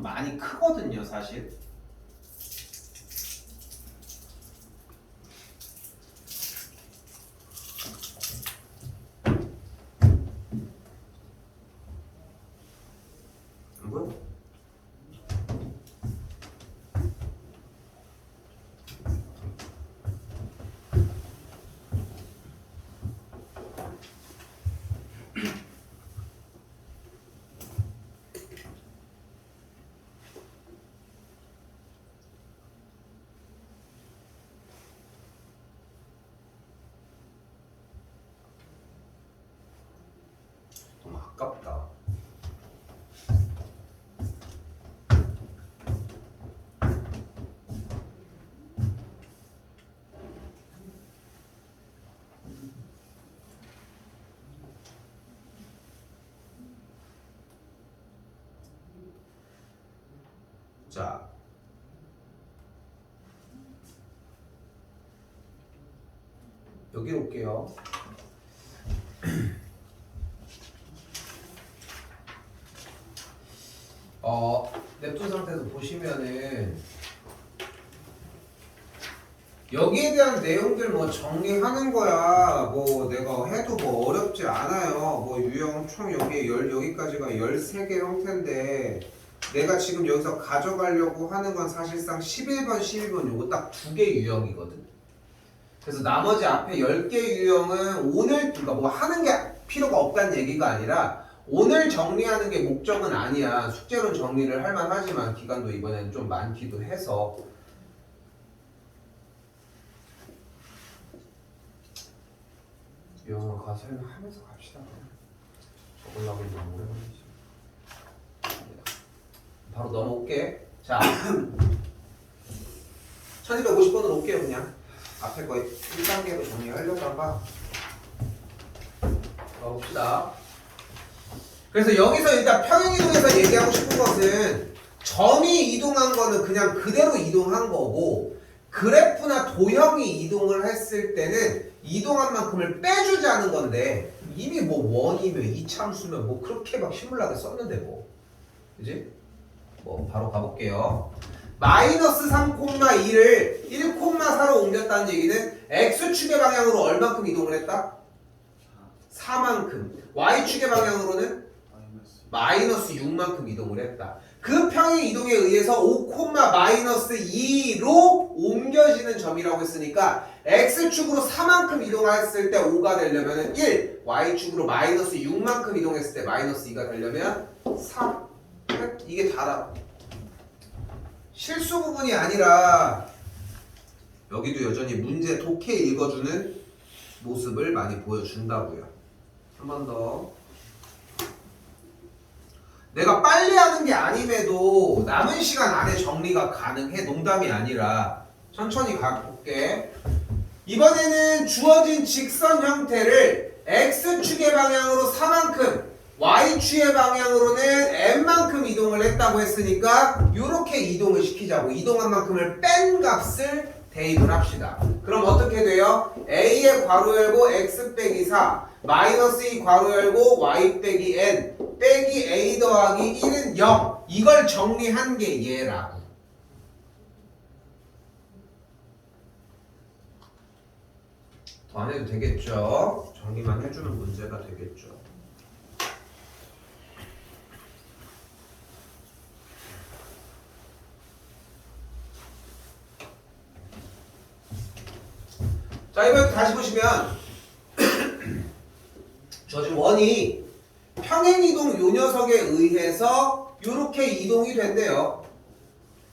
많이 크거든요, 사실. 뭐? 너무 아깝다. 자, 여기로 올게요. 냅둔 상태에서 보시면은 여기에 대한 내용들 뭐 정리하는 거야. 뭐 내가 해도 뭐 어렵지 않아요. 뭐 유형 총 여기까지가 13개 형태인데 내가 지금 여기서 가져가려고 하는 건 사실상 11번, 12번 요거 딱 2개 유형이거든. 그래서 나머지 앞에 10개 유형은 오늘 그러니까 뭐 하는 게 필요가 없다는 얘기가 아니라 오늘 정리하는 게 목적은 아니야. 숙제로 정리를 할 만하지만 기간도 이번에는 좀 많기도 해서 유형으로 가서 설명하면서 갑시다. 적으려고 너무 오래 걸리지. 바로 넘어올게. 자, 1250번으로 올게요. 그냥 앞에 거 1단계로 정리하려다가 가봅시다. 그래서 여기서 일단 평행이동에서 얘기하고 싶은 것은 점이 이동한 거는 그냥 그대로 이동한 거고, 그래프나 도형이 이동을 했을 때는 이동한 만큼을 빼주자는 건데, 이미 뭐 원이면 이참수면 뭐 그렇게 막 신물나게 썼는데 뭐, 그지? 뭐 바로 가볼게요. 마이너스 3,2를 1,4로 옮겼다는 얘기는 x축의 방향으로 얼만큼 이동을 했다? 4만큼. y축의 방향으로는 마이너스 6만큼 이동을 했다. 그 평행 이동에 의해서 5,-2로 옮겨지는 점이라고 했으니까 x축으로 4만큼 이동했을 때 5가 되려면 1, y축으로 마이너스 6만큼 이동했을 때 마이너스 2가 되려면 3. 이게 다라. 실수 부분이 아니라 여기도 여전히 문제 독해 읽어주는 모습을 많이 보여준다고요. 한 번 더. 내가 빨리 하는 게 아님에도 남은 시간 안에 정리가 가능해. 농담이 아니라 천천히 가볼게. 이번에는 주어진 직선 형태를 x축의 방향으로 4만큼 y축의 방향으로는 n만큼 이동을 했다고 했으니까 이렇게 이동을 시키자고. 이동한 만큼을 뺀 값을 대입을 합시다. 그럼 어떻게 돼요? a의 괄호 열고 x 빼기 4 마이너스 2 괄호 열고 y 빼기 n 빼기 a 더하기 1은 0. 이걸 정리한 게 얘라고. 더 안 해도 되겠죠? 정리만 해주는 문제가 되겠죠. 자, 이번에 다시 보시면 주어진 원이 평행이동 요 녀석에 의해서 이렇게 이동이 된대요.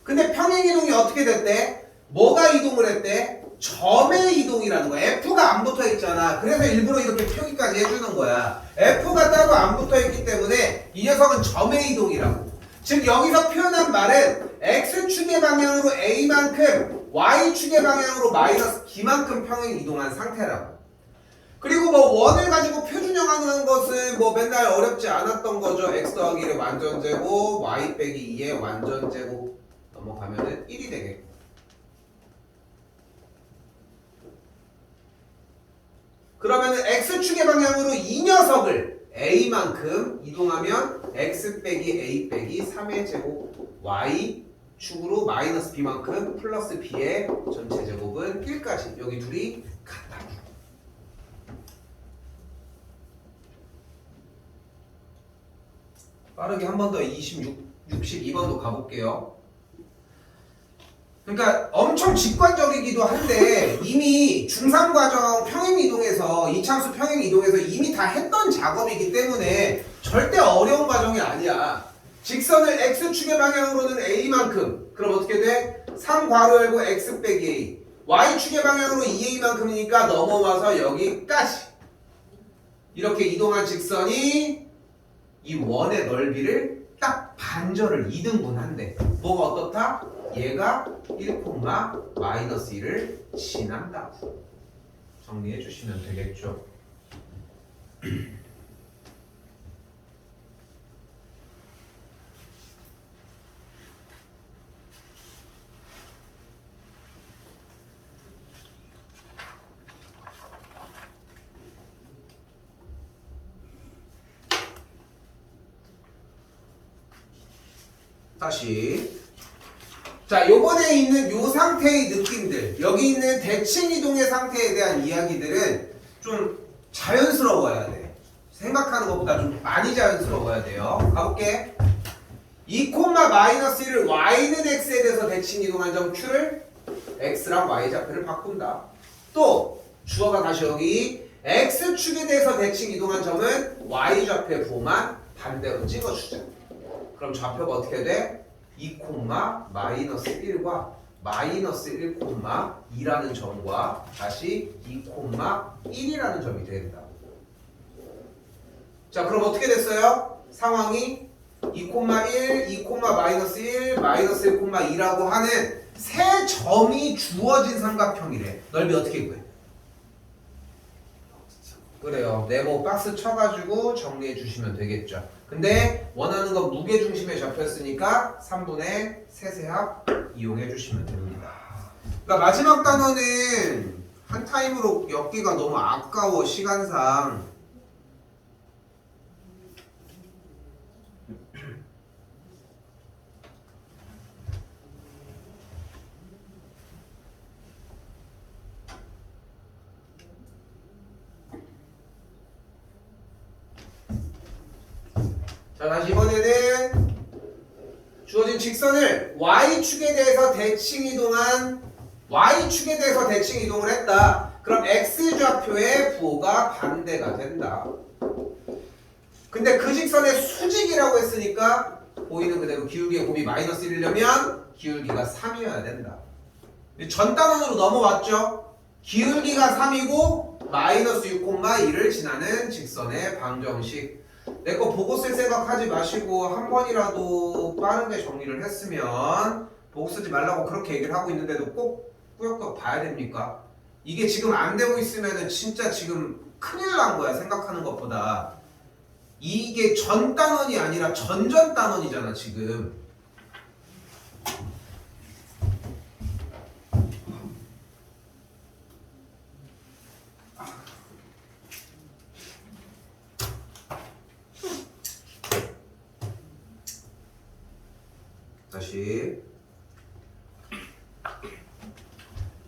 근데 평행이동이 어떻게 됐대? 뭐가 이동을 했대? 점의 이동이라는 거야. F가 안 붙어 있잖아. 그래서 일부러 이렇게 표기까지 해주는 거야. F가 따로 안 붙어 있기 때문에 이 녀석은 점의 이동이라고. 즉 여기서 표현한 말은 X축의 방향으로 A만큼 Y축의 방향으로 마이너스 B만큼 평행 이동한 상태라고. 그리고 뭐 원을 가지고 표준형하는 것은 뭐 맨날 어렵지 않았던 거죠. X 더하기 1의 완전제곱 Y 빼기 2의 완전제곱 넘어가면은 1이 되겠고. 그러면은 X축의 방향으로 이 녀석을 A만큼 이동하면 X 빼기 A 빼기 3의 제곱 Y축으로 마이너스 B만큼 플러스 B의 전체 제곱은 1까지. 여기 둘이 같다. 빠르게 한 번 더 62번도 가볼게요. 그러니까 엄청 직관적이기도 한데 이미 중3과정 평행이동에서 이차함수 평행이동에서 이미 다 했던 작업이기 때문에 절대 어려운 과정이 아니야. 직선을 X축의 방향으로는 A만큼. 그럼 어떻게 돼? 3 괄호 열고 X 빼기 A. Y축의 방향으로 2A만큼이니까 넘어와서 여기까지. 이렇게 이동한 직선이 이 원의 넓이를 딱 반절을 2등분한대. 뭐가 어떻다? 얘가 1, 마이너스 1을 지난다고. 정리해 주시면 되겠죠. 다시. 자, 요번에 있는 요 상태의 느낌들, 여기 있는 대칭 이동의 상태에 대한 이야기들은 좀 자연스러워야 돼. 생각하는 것보다 좀 많이 자연스러워야 돼요. 가볼게. 2, 마이너스 1을 y는 x에 대해서 대칭 이동한 점 q를 x랑 y 좌표를 바꾼다. 또 주어가 다시 여기 x축에 대해서 대칭 이동한 점은 y 좌표의 부호만 반대로 찍어주자. 그럼 좌표가 어떻게 돼? 2, 마이너스 1과 마이너스 1, 2라는 점과 다시 2, 1이라는 점이 된다. 자, 그럼 어떻게 됐어요? 상황이 2, 1, 2, 마이너스 1, 마이너스 1, 2라고 하는 세 점이 주어진 삼각형이래. 넓이 어떻게 구해? 그래요. 네모 박스 쳐가지고 정리해 주시면 되겠죠. 근데 원하는 건 무게중심에 잡혔으니까 3분의 세세합 이용해 주시면 됩니다. 그러니까 마지막 단어는 한 타임으로 엮기가 너무 아까워, 시간상. 자, 다시 이번에는 주어진 직선을 Y축에 대해서 대칭 이동을 했다. 그럼 X좌표의 부호가 반대가 된다. 근데 그 직선의 수직이라고 했으니까 보이는 그대로 기울기의 곱이 마이너스 1이려면 기울기가 3이어야 된다. 전 단원으로 넘어왔죠? 기울기가 3이고 마이너스 6, 2를 지나는 직선의 방정식. 내 거 보고 쓸 생각하지 마시고 한 번이라도 빠르게 정리를 했으면 보고 쓰지 말라고 그렇게 얘기를 하고 있는데도 꼭 꾸역꾸역 봐야 됩니까? 이게 지금 안 되고 있으면은 진짜 지금 큰일 난 거야, 생각하는 것보다. 이게 전 단원이 아니라 전전 단원이잖아 지금. 다시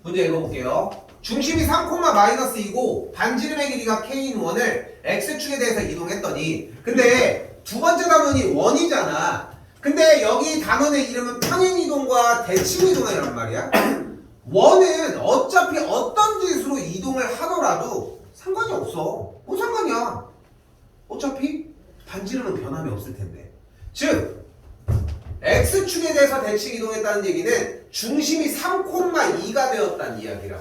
문제 읽어볼게요. 중심이 3,-2고 반지름의 길이가 k인 원을 x축에 대해서 이동했더니, 근데 두 번째 단원이 원이잖아. 근데 여기 단원의 이름은 평행이동과 대칭이동이란 말이야. 원은 어차피 어떤 짓으로 이동을 하더라도 상관이 없어. 뭔 상관이야. 어차피 반지름은 변함이 없을 텐데. 즉 x축에 대해서 대칭 이동했다는 얘기는 중심이 3,2가 되었다는 이야기라.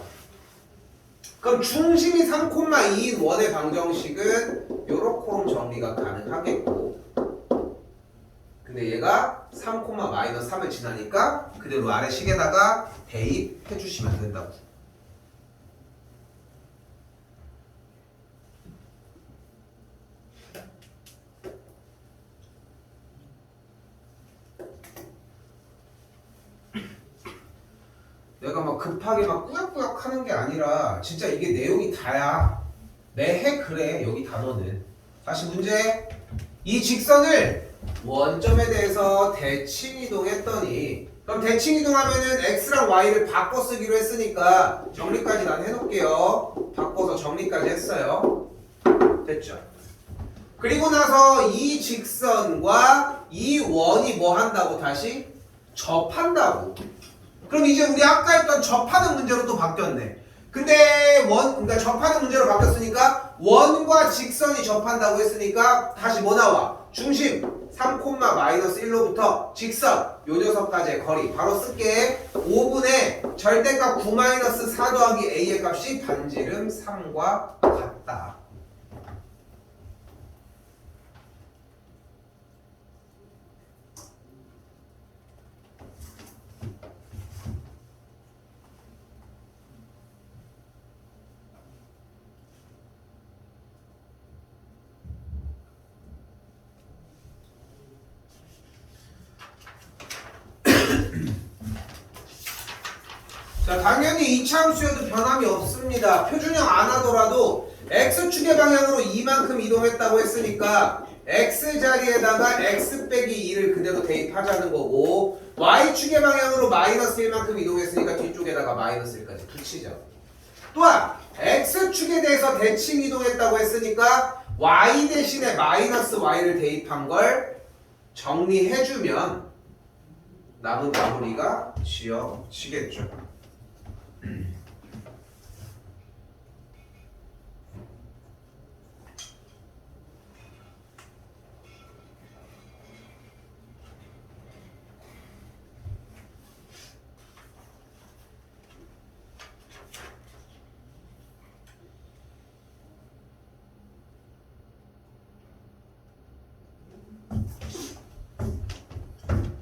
그럼 중심이 3,2인 원의 방정식은 요렇게 정리가 가능하겠고, 근데 얘가 3,-3을 지나니까 그대로 아래 식에다가 대입해 주시면 된다고. 내가 막 급하게 막 꾸역꾸역 하는 게 아니라 진짜 이게 내용이 다야. 매해 그래 여기 단어는. 다시 문제. 이 직선을 원점에 대해서 대칭 이동했더니, 그럼 대칭 이동하면은 x랑 y를 바꿔 쓰기로 했으니까 정리까지 난 해놓을게요. 바꿔서 정리까지 했어요. 됐죠? 그리고 나서 이 직선과 이 원이 뭐 한다고? 다시 접한다고. 그럼 이제 우리 아까 했던 접하는 문제로 또 바뀌었네. 근데 그러니까 접하는 문제로 바뀌었으니까 원과 직선이 접한다고 했으니까 다시 뭐 나와? 중심 3,-1로부터 직선 요 녀석까지의 거리 바로 쓸게. 5분의 절대값 9-4 더하기 a의 값이 반지름 3과 같다. 자, 당연히 이차함수여도 변함이 없습니다. 표준형 안 하더라도 x축의 방향으로 이만큼 이동했다고 했으니까 x 자리에다가 x 빼기 2를 그대로 대입하자는 거고, y축의 방향으로 마이너스 1만큼 이동했으니까 뒤쪽에다가 마이너스 1까지 붙이자. 또한 x축에 대해서 대칭 이동했다고 했으니까 y 대신에 마이너스 y를 대입한 걸 정리해주면 남은 마무리가 지어지겠죠.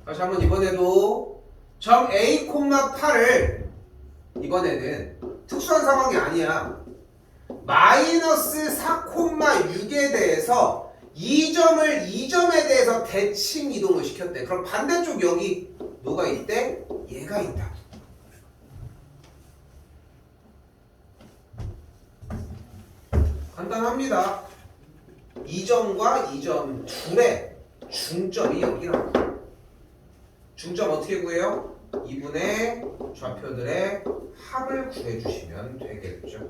다시 한번 이번에도 점 A, 8을 이번에는 특수한 상황이 아니야. 마이너스 4,6에 대해서 이 점에 대해서 대칭 이동을 시켰대. 그럼 반대쪽 여기 뭐가 있대? 얘가 있다. 간단합니다. 이 점과 이 점 둘의 중점이 여기라고. 중점 어떻게 구해요? 2분의 좌표들의 합을 구해주시면 되겠죠.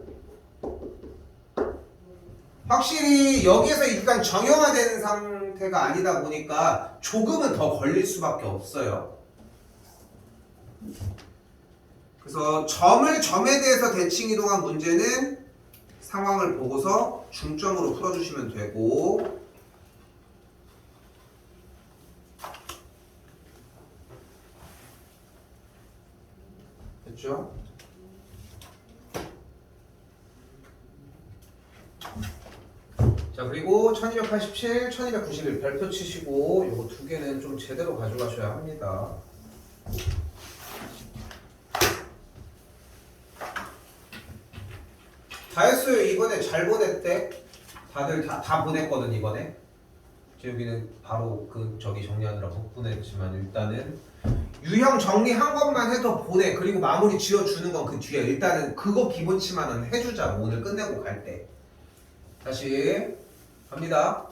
확실히 여기에서 일단 정형화되는 상태가 아니다 보니까 조금은 더 걸릴 수밖에 없어요. 그래서 점에 대해서 대칭 이동한 문제는 상황을 보고서 중점으로 풀어주시면 되고, 됐죠? 자, 자, 그리고 1287, 1291 별표 치시고 요거 두 개는 좀 제대로 가져가셔야 합니다. 다 했어요. 이번에 잘 보냈대. 다들 다 보냈거든 이번에. 여기는 바로 그 저기 정리하느라 못 보냈지만 일단은 유형 정리한 것만 해도 보내. 그리고 마무리 지어주는 건 그 뒤에 일단은 그거 기본치만은 해주자고 오늘 끝내고 갈 때. 다시 갑니다.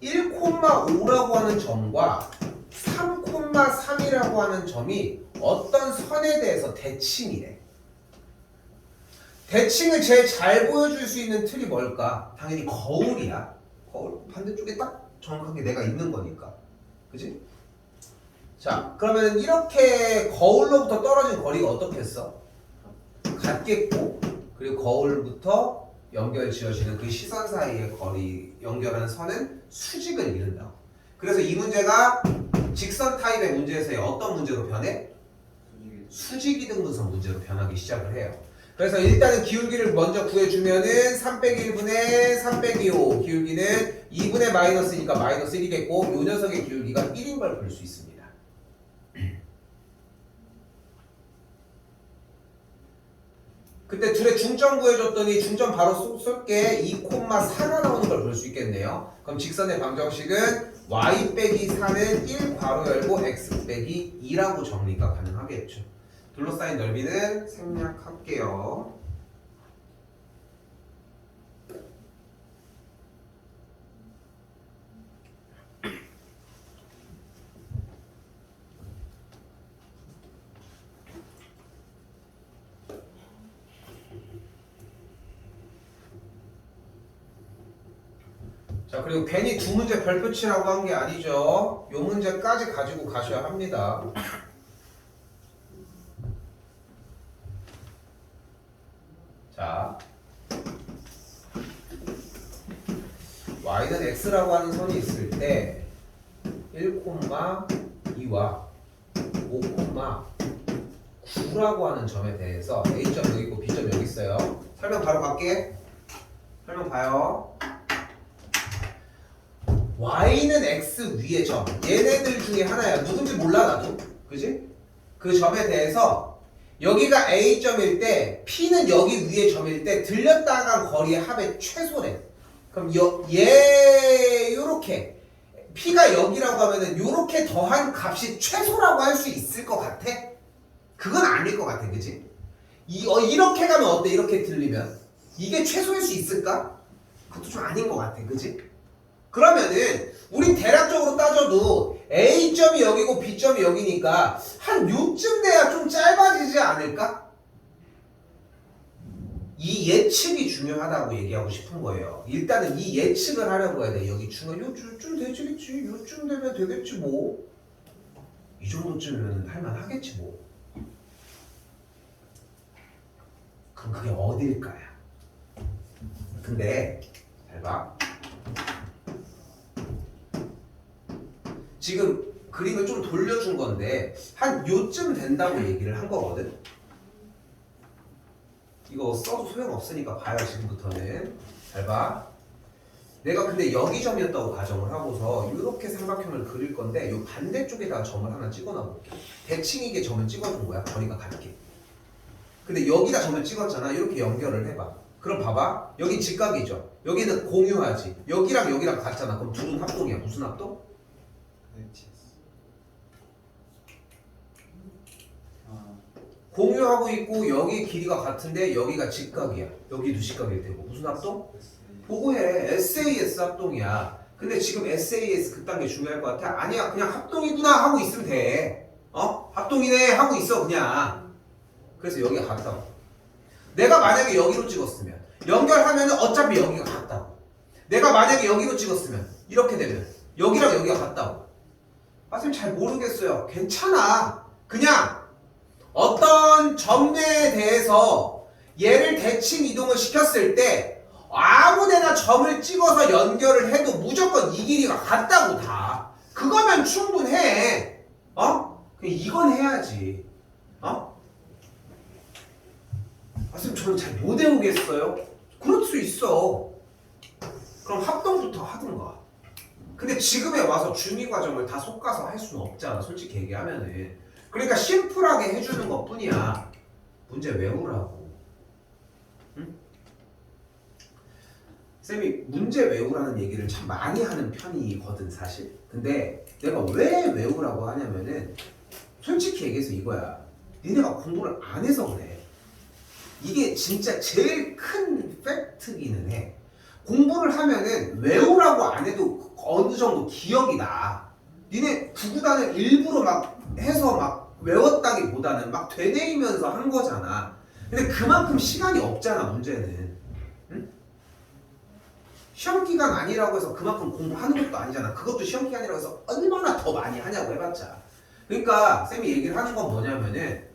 1,5라고 하는 점과 3,3이라고 하는 점이 어떤 선에 대해서 대칭이래. 대칭을 제일 잘 보여줄 수 있는 틀이 뭘까? 당연히 거울이야. 거울 반대쪽에 딱 정확하게 내가 있는 거니까. 그지? 자, 그러면 이렇게 거울로부터 떨어진 거리가 어떻겠어? 같겠고, 그리고 거울부터 연결 지어지는 그 시선 사이의 거리 연결하는 선은 수직을 이룬다. 그래서 이 문제가 직선 타입의 문제에서의 어떤 문제로 변해? 수직이등분선 문제로 변하기 시작을 해요. 그래서 일단은 기울기를 먼저 구해주면은 3 빼기 1분의 3 빼기 5 기울기는 2분의 마이너스니까 마이너스 1이겠고 요 녀석의 기울기가 1인 걸 볼 수 있습니다. 그때 둘의 중점 구해줬더니 중점 바로 쏠게 2,4가 나오는 걸 볼 수 있겠네요. 그럼 직선의 방정식은 y 빼기 4는 1 괄호 열고 x 빼기 2라고 정리가 가능하겠죠. 둘러싸인 넓이는 생략할게요. 자, 그리고 괜히 두 문제 별표 치라고 한 게 아니죠. 요 문제까지 가지고 가셔야 합니다. 자, y는 x라고 하는 선이 있을 때 1,2와 5,9라고 하는 점에 대해서 a점 여기 있고 b점 여기 있어요. 설명 바로 갈게. 설명 봐요. y는 x 위의 점, 얘네들 중에 하나야. 누군지 몰라 나도. 그지? 그 점에 대해서 여기가 a점일 때 p는 여기 위의 점일 때 들렸다 간 거리의 합의 최소래. 그럼 얘 요렇게 p가 여기라고 하면은 요렇게 더한 값이 최소라고 할 수 있을 것 같아? 그건 아닐 것 같아. 그지? 이렇게 가면 어때? 이렇게 들리면 이게 최소일 수 있을까? 그것도 좀 아닌 것 같아. 그지? 그러면은 우린 대략적으로 따져도 A점이 여기고 B점이 여기니까 한 요쯤 돼야 좀 짧아지지 않을까? 이 예측이 중요하다고 얘기하고 싶은 거예요. 일단은 이 예측을 하려고 해야 돼. 여기 중간 요쯤 되겠지. 요쯤 되면 되겠지 뭐. 이 정도쯤이면 할만하겠지 뭐. 그럼 그게 어딜까요? 근데 잘 봐. 지금 그림을 좀 돌려준 건데 한 요쯤 된다고 얘기를 한 거거든. 이거 써도 소용없으니까 봐요. 지금부터는 잘 봐. 내가 근데 여기 점이었다고 가정을 하고서 이렇게 삼각형을 그릴 건데 요 반대쪽에다가 점을 하나 찍어 놔볼게. 대칭이게 점을 찍어준 거야. 거리가 같게. 근데 여기다 점을 찍었잖아. 이렇게 연결을 해봐. 그럼 봐봐. 여기 직각이죠. 여기는 공유하지. 여기랑 여기랑 같잖아. 그럼 둘은 합동이야. 무슨 합동? 공유하고 있고 여기 길이가 같은데 여기가 직각이야. 여기도 직각일 테고 무슨 합동? 보고해. SAS 합동이야. 근데 지금 SAS 그딴 게 중요할 것 같아? 아니야. 그냥 합동이구나 하고 있으면 돼. 합동이네 하고 있어 그냥. 그래서 여기가 같다고. 내가 만약에 여기로 찍었으면 연결하면 어차피 여기가 같다고. 내가 만약에 여기로 찍었으면 이렇게 되면 여기랑 여기가 같다고. 아, 선생님 잘 모르겠어요. 괜찮아. 그냥 어떤 점에 대해서 얘를 대칭 이동을 시켰을 때 아무데나 점을 찍어서 연결을 해도 무조건 이 길이가 같다고 다. 그거면 충분해. 이건 해야지. 선생님 저는 잘 못 외우겠어요. 그럴 수 있어. 그럼 합동부터 하든가. 근데 지금에 와서 중위 과정을 다 솎아서 할 수는 없잖아. 솔직히 얘기하면은. 그러니까 심플하게 해주는 것 뿐이야. 문제 외우라고. 응? 쌤이 문제 외우라는 얘기를 참 많이 하는 편이거든 사실. 근데 내가 왜 외우라고 하냐면은 솔직히 얘기해서 이거야. 니네가 공부를 안 해서 그래. 이게 진짜 제일 큰 팩트기는 해. 공부를 하면은 외우라고 안 해도 어느 정도 기억이 나. 니네 구구단을 일부러 막 해서 막 외웠다기보다는 막 되뇌이면서 한 거잖아. 근데 그만큼 시간이 없잖아 문제는. 응? 시험 기간 아니라고 해서 그만큼 공부하는 것도 아니잖아. 그것도 시험 기간이라고 해서 얼마나 더 많이 하냐고 해봤자. 그러니까 쌤이 얘기를 하는 건 뭐냐면은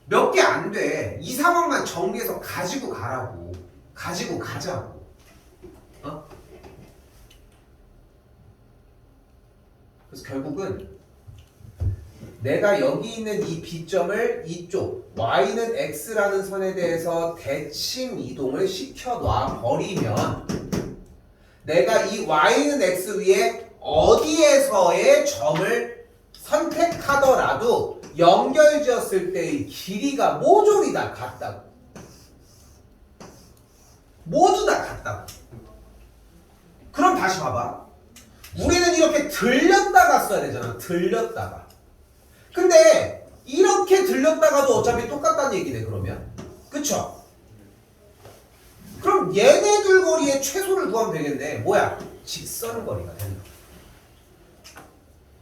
몇 개 안 돼. 이 상황만 정리해서 가지고 가라고. 가지고 가자고. 어? 그래서 결국은 내가 여기 있는 이 B점을 이쪽 Y는 X라는 선에 대해서 대칭 이동을 시켜놔 버리면 내가 이 Y는 X 위에 어디에서의 점을 선택하더라도 연결지었을 때의 길이가 모조리 다 같다고. 모두 다 같다고. 그럼 다시 봐봐. 우리는 이렇게 들렸다가 써야 되잖아. 들렸다가. 근데 이렇게 들렸다가도 어차피 똑같다는 얘기네 그러면. 그쵸? 그럼 얘네들 거리의 최소를 구하면 되겠네. 뭐야? 직선 거리가 되는 거야.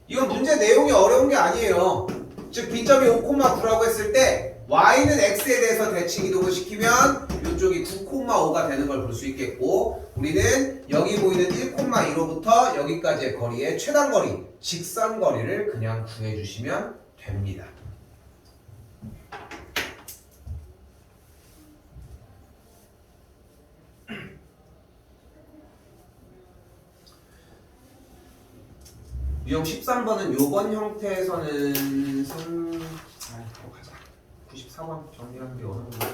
이건 문제 내용이 어려운 게 아니에요. 즉 B점이 5,9라고 했을 때 Y는 X에 대해서 대칭 이동을 시키면 이쪽이 9,5가 되는 걸 볼 수 있겠고 우리는 여기 보이는 1,2로부터 여기까지의 거리의 최단 거리, 직선 거리를 그냥 구해주시면 됩니다. 유형 13번은 요번 형태에서는 바로 가자. 94번 정리하는 게 어느 정도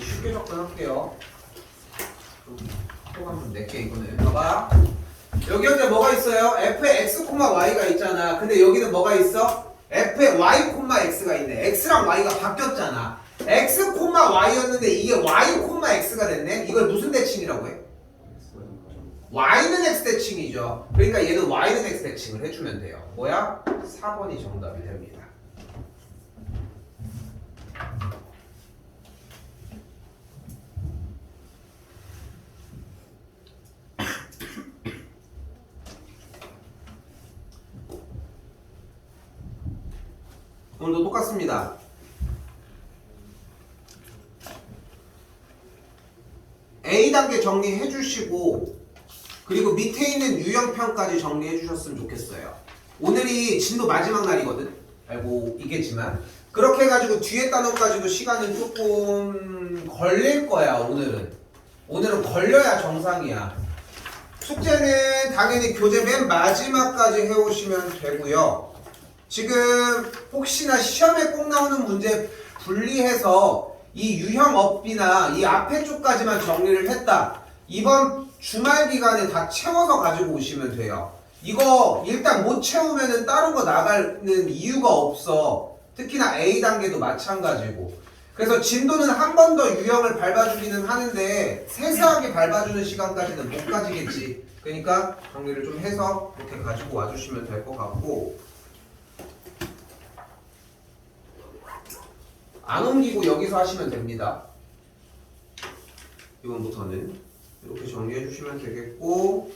쉽게 접근할게요. 또 한번 낼게 이거는. 봐봐. 여기 현재 뭐가 있어요? f에 x, y가 있잖아. 근데 여기는 뭐가 있어? f에 y, x가 있네. x랑 y가 바뀌었잖아. x, y였는데 이게 y, x가 됐네. 이걸 무슨 대칭이라고 해? y는 x 대칭이죠. 그러니까 얘는 y는 x 대칭을 해주면 돼요. 뭐야? 4번이 정답이 됩니다. 오늘도 똑같습니다. A단계 정리해 주시고 그리고 밑에 있는 유형편까지 정리해 주셨으면 좋겠어요. 오늘이 진도 마지막 날이거든. 알고 있겠지만 그렇게 해가지고 뒤에 단원까지도 시간은 조금 걸릴 거야. 오늘은 걸려야 정상이야. 숙제는 당연히 교재 맨 마지막까지 해오시면 되고요. 지금 혹시나 시험에 꼭 나오는 문제 분리해서 이 유형 업비나 이 앞에 쪽까지만 정리를 했다. 이번 주말 기간에 다 채워서 가지고 오시면 돼요. 이거 일단 못 채우면은 다른 거 나가는 이유가 없어. 특히나 A단계도 마찬가지고. 그래서 진도는 한 번 더 유형을 밟아주기는 하는데 세세하게 밟아주는 시간까지는 못 가지겠지. 그러니까 정리를 좀 해서 이렇게 가지고 와주시면 될 것 같고 안 옮기고 여기서 하시면 됩니다. 이번부터는 이렇게 정리해 주시면 되겠고